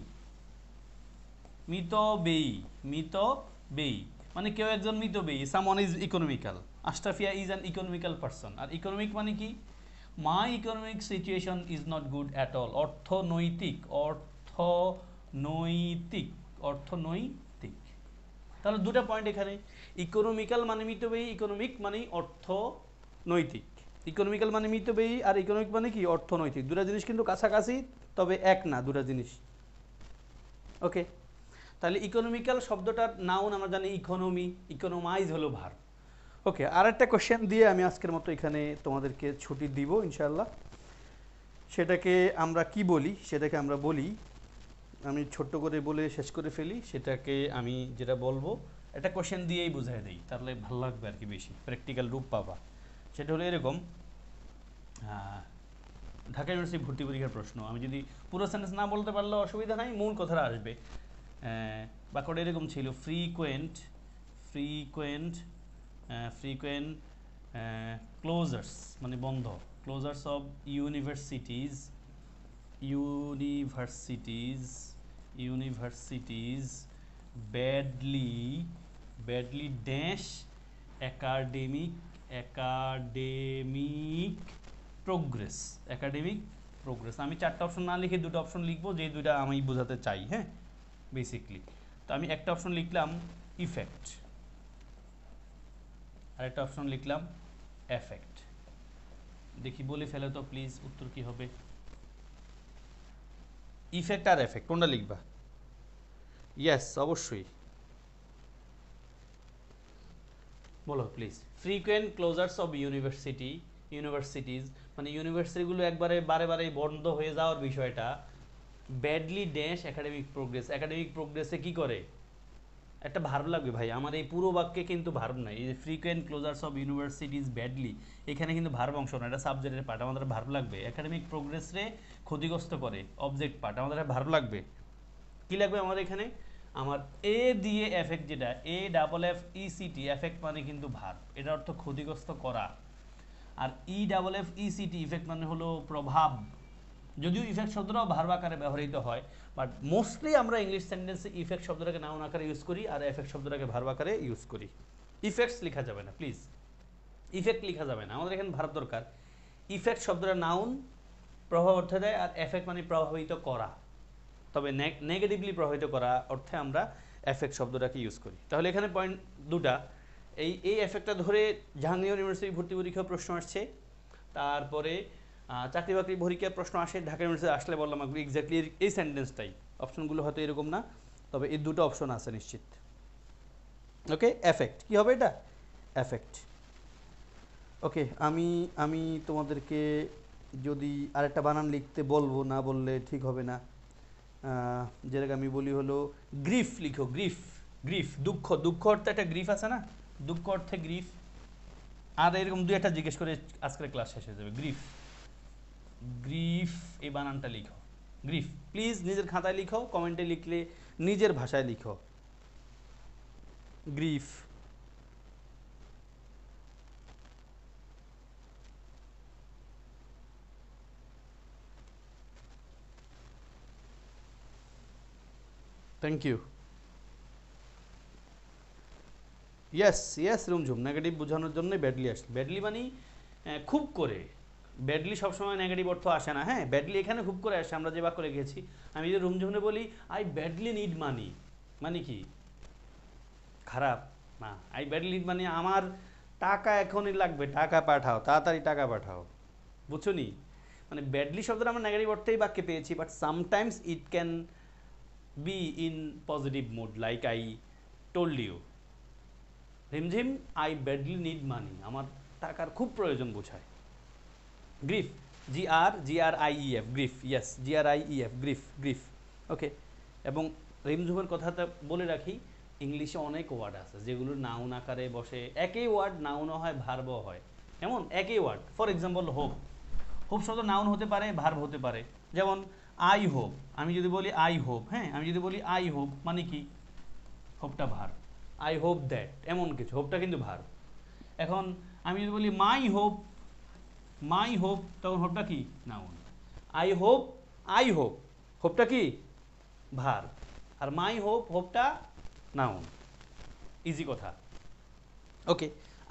মানে কেউ একজন মিতব্যয়ী, someone is economical. Ashrafia is an economical person. আর ইকোনমিক মানে কি? My economic situation is not good at all, অর্থনৈতিক। তাহলে দুটা পয়েন্ট এখানে, ইকোনমিক্যাল মানে মিতব্যয়ী, ইকোনমিক মানে অর্থনৈতিক। ইকোনমিক্যাল মানে মিতব্যয়ী আর ইকোনমিক মানে কি? অর্থনৈতিক। দুটা জিনিস কিন্তু কাছাকাছি, তবে এক না, দুটা জিনিস। ওকে, তাহলে ইকোনমিক্যাল শব্দটার নাউন আমরা জানি ইকোনমি, ইকোনোমাইজ হলো ভার্ব। ওকে, আর একটা কোশ্চেন দিয়ে আমি আজকের মতো এখানে তোমাদেরকে ছুটি দিব ইনশাআল্লাহ। সেটাকে আমরা কি বলি? সেটাকে আমরা বলি, আমি ছোট্ট করে বলে শেষ করে ফেলি। সেটাকে আমি যেটা বলবো একটা কোশ্চেন দিয়েই বোঝাই দিই, তাহলে ভালো লাগবে আর কি, বেশি প্র্যাকটিক্যাল রূপ পাবা। সেটা হলো এরকম, ঢাকা ইউনিভার্সিটি ভর্তি পরীক্ষার প্রশ্ন। আমি যদি পুরো সেন্টেন্স না বলতে পারলে অসুবিধা নাই, মূল কথাটা আসবে। বাক্যটা এরকম ছিল, ফ্রিকোয়েন্ট ক্লোজার্স মানে বন্ধ, ক্লোজার্স of universities badly dash academic progress. আমি চারটা অপশন না লিখে দুটো অপশন লিখবো, যে দুইটা আমি বোঝাতে চাই, হ্যাঁ বেসিকলি। তো আমি একটা অপশন লিখলাম ইফেক্ট, আর একটা অপশন লিখলাম এফেক্ট। দেখি বলে ফেলে তো প্লিজ, উত্তর কি হবে? ইফেক্ট আর এফেক্ট কোনটা লিখবা? ইয়েস, অবশ্যই বলো প্লিজ। ফ্রিকোয়েন্ট ক্লোজার্স অফ ইউনিভার্সিটিজ মানে ইউনিভার্সিটিগুলো একবারে বারে বন্ধ হয়ে যাওয়ার বিষয়টা। ব্যাডলি ড্যাশ একাডেমিক প্রোগ্রেসে কি করে? একটা ভার্ব লাগবে ভাই, আমার এই পুরো বাক্যে কিন্তু ভার্ব নাই। এই যে ফ্রিকোয়েন্ট ক্লোজার্স অফ ইউনিভার্সিটিজ ব্যাডলি, এখানে কিন্তু ভার্ব অংশ না, এটা সাবজেক্টের পার্ট, আমাদের ভার্ব লাগবে। একাডেমিক প্রোগ্রেসরে ক্ষতিগ্রস্ত করে, অবজেক্ট পার্ট, আমাদের ভার্ব লাগবে। কি লাগবে আমাদের এখানে? আমার এ দিয়ে এফেক্ট, যেটা AFFECT, এফেক্ট মানে কিন্তু ভার্ব, এটার অর্থ ক্ষতিগ্রস্ত করা। আর EFFECT ইফেক্ট মানে হলো প্রভাব, যদিও ইফেক্ট শব্দটাও ভার্ব আকারে ব্যবহৃত হয়, বাট মোস্টলি আমরা ইংলিশ সেন্টেন্সে ইফেক্ট শব্দটাকে নাউন আকারে ইউজ করি আর এফেক্ট শব্দটাকে ভার্ব আকারে ইউজ করি। ইফেক্টস লেখা যাবে না প্লিজ, ইফেক্ট লেখা যাবে না, আমাদের এখানে ভার্ব দরকার। ইফেক্ট শব্দটা নাউন, প্রভাব অর্থে দেয়, আর এফেক্ট মানে প্রভাবিত করা, তবে নেগেটিভলি প্রভাবিত করা অর্থে আমরা এফেক্ট শব্দটাকে ইউজ করি। তাহলে এখানে পয়েন্ট দুটা, এই এফেক্টটা ধরে জাহাঙ্গীরনগর ইউনিভার্সিটি ভর্তি পরীক্ষার প্রশ্ন আসছে, তারপরে চাকরি বাকরি পরীক্ষার প্রশ্ন আসে, ঢাকা ইউনিভার্সিটি আসলে বললাম এক্স্যাক্টলি এই সেন্টেন্সটাই, অপশনগুলো হয়তো এরকম না, তবে এই দুটো অপশন আছে নিশ্চিত। ওকে, এফেক্ট কি হবে এটা, এফেক্ট। ওকে, আমি তোমাদেরকে যদি আরেকটা বানান লিখতে বলবো, না বললে ঠিক হবে না, যেটাকে আমি বলি হলো গ্রিফ লিখো, গ্রিফ, গ্রিফ দুঃখ, দুঃখ অর্থে একটা গ্রিফ আছে না, দুঃখ অর্থে গ্রিফ, আর এরকম দুই একটা জিজ্ঞেস করে আজকের ক্লাস শেষ হয়ে যাবে। গ্রিফ, গ্রিফ এই বানানটা লিখো, গ্রিফ প্লিজ নিজের খাতায় লিখো, কমেন্টে লিখলে নিজের ভাষায় লিখো, grief. Thank you. Yes yes Rumjhum, negative বোঝানোর জন্যই ব্যাডলি আসছে। ব্যাডলি মানে খুব করে, ব্যাডলি সবসময় নেগেটিভ অর্থ আসে না, হ্যাঁ ব্যাডলি এখানে খুব করে আসে। আমরা যে বাক্য লিখেছি, আমি যদি রুমঝুমনে বলি আই ব্যাডলি নিড মানি, মানে কি খারাপ না, আই ব্যাডলি নিড মানে আমার টাকা এখনই লাগবে, টাকা পাঠাও, তাড়াতাড়ি টাকা পাঠাও, বুঝছো নি? মানে ব্যাডলি শব্দটা আমরা নেগেটিভ অর্থেই বাক্যে পেয়েছি, but sometimes it can be in positive mood, like I told you Rimjhim I badly need money, আমার টাকার খুব প্রয়োজন বোঝায়। Grief, GRIEF, grief, yes GRIEF, grief, grief. Okay, এবং রিমঝুমের কথাটা বলে রাখি, ইংলিশে অনেক ওয়ার্ড আছে যেগুলো নাউন আকারে বসে, একই ওয়ার্ড নাউনও হয় ভার্বও হয়, এমন একই word. For example hope, hope শব্দ নাউন হতে পারে, ভার্ব হতে পারে। যেমন আই হোপ, আমি যদি বলি আই হোপ, হ্যাঁ আমি যদি বলি আই হোপ মানে কি, হোপটা ভার্ব, আই হোপ দ্যাট এমন কিছু, হোপটা কিন্তু ভার্ব। এখন আমি যদি বলি মাই হোপ, মাই হোপ, তখন হোপটা কি noun. I hope, I hope, হোপটা কি ভার্ব, আর মাই হোপ, হোপটা নাউন। ইজি কথা। ওকে,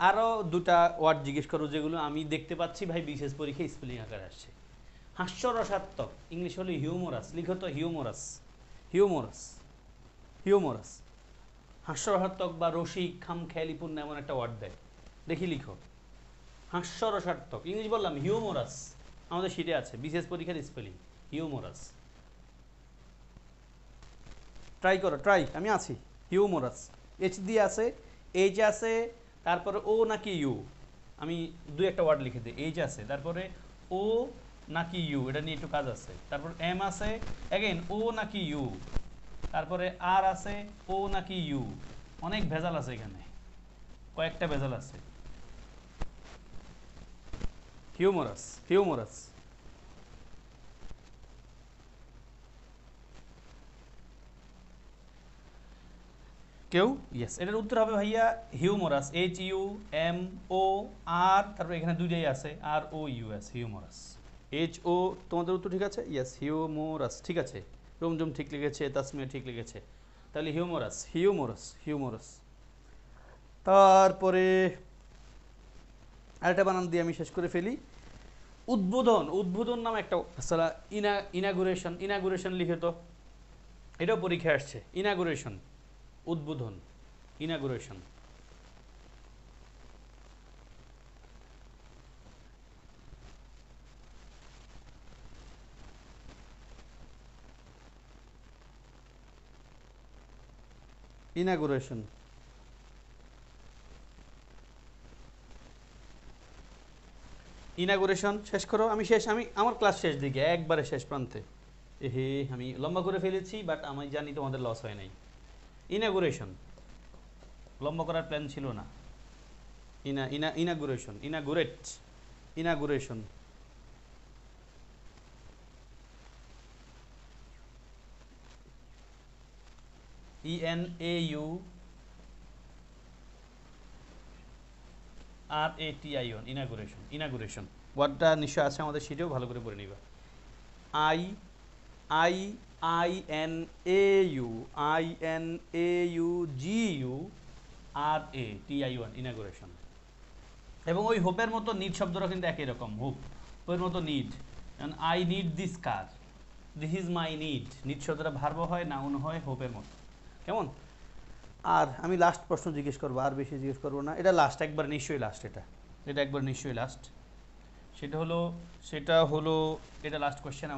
আরও দুটা ওয়ার্ড জিজ্ঞেস করো যেগুলো আমি দেখতে পাচ্ছি ভাই বিশেষ পরীক্ষায় স্পেলিং আকারে আসছে। হাস্যরসাত্মক, ইংলিশ হলো হিউমোরাস, লিখো তো হিউমোরাস, হিউমোরাস, হিউমোরাস। হাস্যরসাত্মক বা রসিক, খামখেয়ালিপূর্ণ এমন একটা ওয়ার্ড দেয়, দেখি লিখো। হাস্যরসাত্মক, ইংলিশ বললাম হিউমোরাস, আমাদের শিটে আছে বিশেষ পরীক্ষার স্পেলিং হিউমোরাস। ট্রাই করো, ট্রাই, আমি আছি। হিউমোরাস, এইচ দিয়ে আছে, এইচ আছে, তারপরে ও নাকি ইউ, আমি দুই একটা ওয়ার্ড লিখে দিই, এইচ আছে, তারপরে ও নাকি ইউ, এটা নিয়ে একটু কাজ আছে, তারপর এম আছে, এগেন ও নাকি ইউ, তারপরে আর আছে, ও নাকি ইউ, অনেক ভেজাল আছে এখানে, কয়েকটা ভেজাল আছে। হিউমোরাস, হিউমোরাস। কেউ ইয়েস, এটার উত্তর হবে ভাইয়া হিউমোরাস, HUMOR, তারপরে এখানে দুইটাই আছে ROUS, হিউমোরাস। HO, তোমাদের উত্তর ঠিক আছে, ইয়েস হিউমোরাস, ঠিক আছে। রুমজুম ঠিক লিখেছে, তাসমিয়া ঠিক লিখেছে, তাহলে হিউমোরাস, হিউমোরাস, হিউমোরাস। তারপরে আরেকটা বানান দিয়ে আমি শেষ করে ফেলি, উদ্বোধন, উদ্বোধন নাম একটা আসলে ইনাগুরেশন, ইনাগুরেশন লিখে তো, এটাও পরীক্ষায় আসছে, ইনাগুরেশন, উদ্বোধন, ইনাগুরেশন। ইনাগুরেশন, ইনাগুরেশন শেষ করো, আমি শেষ, আমি আমার ক্লাস শেষ দিকে একবারে শেষ প্রান্তে, হে আমি লম্বা করে ফেলেছি, বাট আমি জানি তোমাদের লস হয় নাই। ইনাগুরেশন, লম্বা করার প্ল্যান ছিল না। Inauguration, inaugurate, inauguration. ENAURATION, inauguration, inauguration ওয়ার্ডটা নিশ্চয় আছে আমাদের শিটেও, ভালো করে পড়ে নিবা। I I I N A you GU RATI1 inauguration. এবং ওই হোপের মতো নিড শব্দটা কিন্তু একই রকম, হোপ ওর মতো need. I need this car, this is my need. Need শব্দটা ভার্ব হয়, নাউন হয়, হোপের মতো। কেমন? আর আমি লাস্ট প্রশ্ন জিজ্ঞেস করবো, আর বেশি জিজ্ঞেস করবো না। এটা লাস্ট, একবার নিশ্চয়ই লাস্ট, এটা একবার নিশ্চয়ই লাস্ট। সেটা হলো এটা লাস্ট কোয়েশ্চেন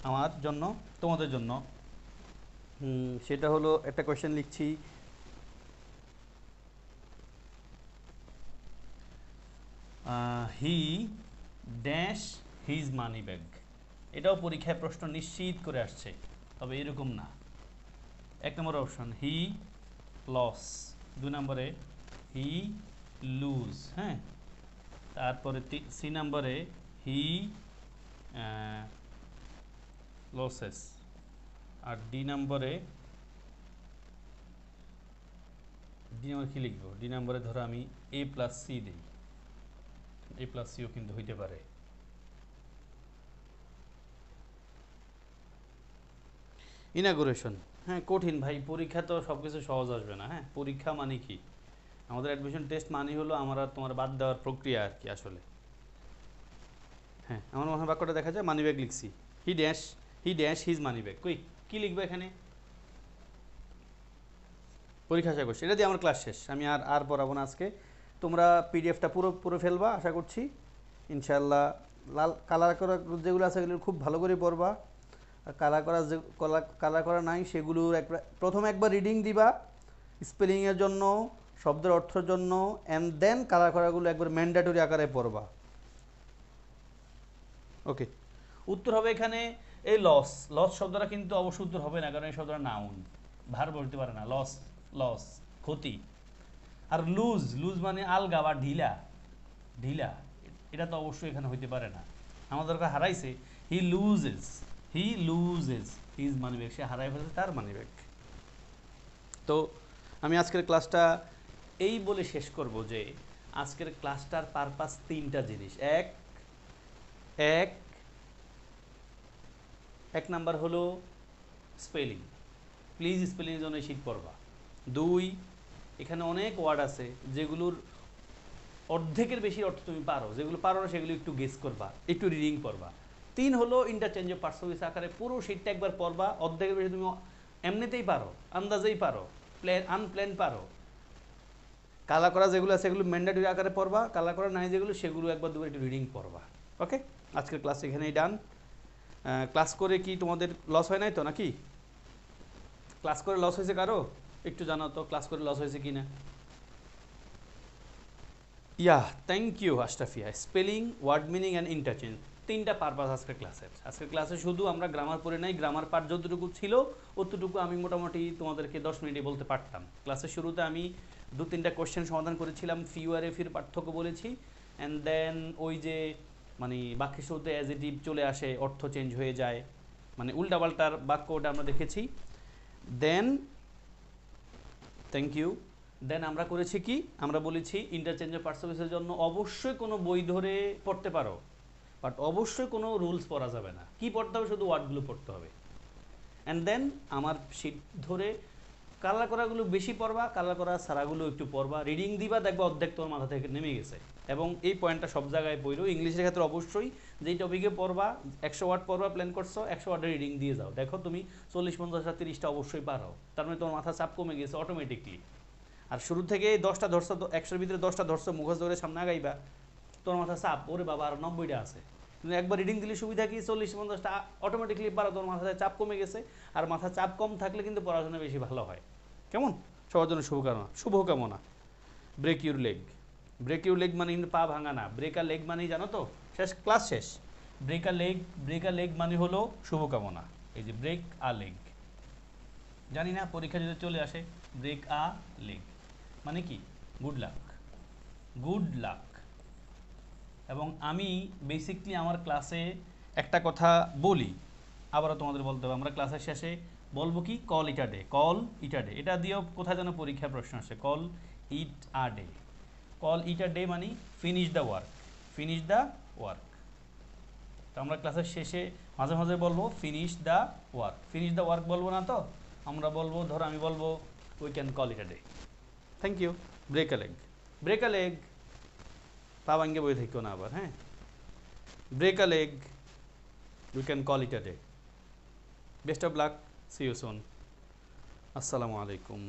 আমার জন্য, তোমাদের জন্য। সেটা হলো একটা কোয়েশ্চেন লিখছি। হি ড্যাশ হিজ মানি ব্যাগ। এটাও পরীক্ষায় প্রশ্ন নিশ্চিত করে আসছে, তবে এরকম না। 1 নম্বর অপশন হি লস, 2 নম্বরে হি লুজ, হ্যাঁ, তারপরে সি নম্বরে হি লসেস, আর ডি নম্বরে কি লিখবো? ডি নম্বরে ধরো আমি A+C দিই, A+Cও কিন্তু হইতে পারে। ইনাগুরেশন, হ্যাঁ কঠিন ভাই, পরীক্ষা তো সব কিছু সহজ আসবে না। হ্যাঁ, পরীক্ষা মানে কি, আমাদের অ্যাডমিশন টেস্ট মানে হলো আমার আর তোমার বাদ দেওয়ার প্রক্রিয়া আর কি আসলে। হ্যাঁ, আমার মনে হয় বাক্যটা দেখা যায়, মানি ব্যাগ লিখছি, হি ড্যাশ হিজ মানি ব্যাগ। কি লিখবো এখানে? পরীক্ষা আশা করছি, এটা দিয়ে আমার ক্লাস শেষ, আমি আর পড়াবো না আজকে। তোমরা পিডিএফটা পুরো ফেলবা আশা করছি ইনশাল্লাহ। লাল কালার করা যেগুলো আছে সেগুলো খুব ভালো করে পড়বা, আর কালার করা নাই সেগুলোর প্রথমে একবার রিডিং দিবা স্পেলিংয়ের জন্য, শব্দের অর্থের জন্য, অ্যান্ড দেন কালার করাগুলো একবার ম্যান্ডেটরি আকারে পড়বা। ওকে, উত্তর হবে এখানে এই লস শব্দটা কিন্তু অবশ্য উত্তর হবে না, কারণ এই শব্দটা নাউন, ভার বলতে পারে না। লস ক্ষতি। আর লুজ মানে আলগা বা ঢিলা, এটা তো অবশ্যই এখানে হইতে পারে না। আমাদের হারাইছে, হি লুজেস হিজ মানি ব্যাগ, সে হারাই ফেলছে তার মানি ব্যাগ। তো আমি আজকের ক্লাসটা এই বলে শেষ করব যে আজকের ক্লাসটার পারপাস 3টা জিনিস। এক নাম্বার হলো স্পেলিং, প্লিজ স্পেলিংয়ের জন্য শীট পড়বা। 2, এখানে অনেক ওয়ার্ড আছে যেগুলোর অর্ধেকের বেশি অর্থ তুমি পারো, যেগুলো পারো না সেগুলো একটু গেস করবা, একটু রিডিং পড়বা। 3 হলো interchange of parts of speech আকারে পুরো শীটটা একবার পড়বা, অর্ধেকের বেশি তুমি এমনিতেই পারো, আন্দাজেই পারো, আনপ্ল্যান পারো। কালা করা যেগুলো আছে সেগুলো ম্যান্ডেটরি আকারে পড়বা, কালা করা নাই যেগুলো সেগুলো একবার দুবার একটু রিডিং পড়বা। ওকে, আজকের ক্লাস এখানেই ডান। ক্লাস করে কি তোমাদের লস হয় নাই তো নাকি? ক্লাস করে লস হয়েছে কারো? একটু জানাও তো ক্লাস করে লস হয়েছে কিনা। Thank you Ashrafia. Spelling, word meaning and interchange, 3টা পারপাস আজকের ক্লাসে শুধু আমরা গ্রামার পড়ে নাই, গ্রামার পার্ট যতটুকু ছিল অতটুকু আমি মোটামুটি তোমাদেরকে 10 মিনিটে বলতে পারতাম। ক্লাসের শুরুতে আমি 2-3টা কোশ্চেন সমাধান করেছিলাম, ফিউ আর এফির পার্থক্য বলেছি, অ্যান্ড দেন ওই যে মানে বাক্যের শুরুতে অ্যাজেটিভ চলে আসে, অর্থ চেঞ্জ হয়ে যায়, মানে উল্টাপাল্টার বাক্য, ওটা আমরা দেখেছি। দেন থ্যাংক ইউ। দেন আমরা করেছি কি, আমরা বলেছি ইন্টারচেঞ্জ অফ পার্টস অফ স্পিচের জন্য অবশ্যই কোনো বই ধরে পড়তে পারো, বাট অবশ্যই কোনো রুলস পড়া যাবে না। কি পড়তে হবে? শুধু ওয়ার্ডগুলো পড়তে হবে। অ্যান্ড দেন আমার শিট ধরে কালার করাগুলো বেশি পড়বা, কালার করা সারাগুলো একটু পড়বা, রিডিং দিবা, দেখবা অর্ধেক তোমার মাথা থেকে নেমে গেছে। এবং এই পয়েন্টটা সব জায়গায় পড়ো, ইংলিশের ক্ষেত্রে অবশ্যই যেই টপিকে পড়বা 100 ওয়ার্ড পড়বা, প্ল্যান করছো 100 ওয়ার্ডের রিডিং দিয়ে যাও, দেখো তুমি 40-50 30টা অবশ্যই পারো, তার মানে তোমার মাথা চাপ কমে গেছে অটোমেটিকলি। আর শুরু থেকে 10টা ধরছো, 100-এর ভিতরে 10টা ধরছো, মুখস্থ ধরে সামনে আগাইবা, তোমার মাথা চাপ, ওরে বাবা আর 90টা আছে। কিন্তু একবার রিডিং দিলে সুবিধা কি, 40-50টা অটোমেটিকলি পারো, তোমার মাথায় চাপ কমে গেছে। আর মাথা চাপ কম থাকলে কিন্তু পড়াশোনা বেশি ভালো হয়। কেমন? সবার জন্য শুভকামনা। ব্রেক ইউর লেগ মানে কিন্তু পা ভাঙা না, ব্রেক আ লেগ মানেই জানো তো, ক্লাস শেষ। ব্রেক আ লেগ মানে হলো শুভকামনা। এই যে ব্রেক আ লেগ, জানি না পরীক্ষা যদি চলে আসে, ব্রেক আ লেগ মানে কি গুড লাক। এবং আমি বেসিকলি আমার ক্লাসে একটা কথা বলি, আবারও তোমাদের বলতে হবে, আমরা ক্লাসের শেষে বলবো কি, কল ইট আ ডে। এটা দিয়েও কোথায় যেন পরীক্ষার প্রশ্ন আসে, কল ইট আ ডে মানে ফিনিশ দ্য ওয়ার্ক। তো আমরা ক্লাসের শেষে মাঝে মাঝে বলবো finish the work. Finish the work বলবো না তো, আমরা বলবো, ধরো আমি বলবো we can call it a day. Thank you. Break a leg, break a leg, পা ভাঙ্গে বই থেকো না আবার, হ্যাঁ। Break a leg, we can call it a day. Best of luck, see you soon. আসসালামু আলাইকুম।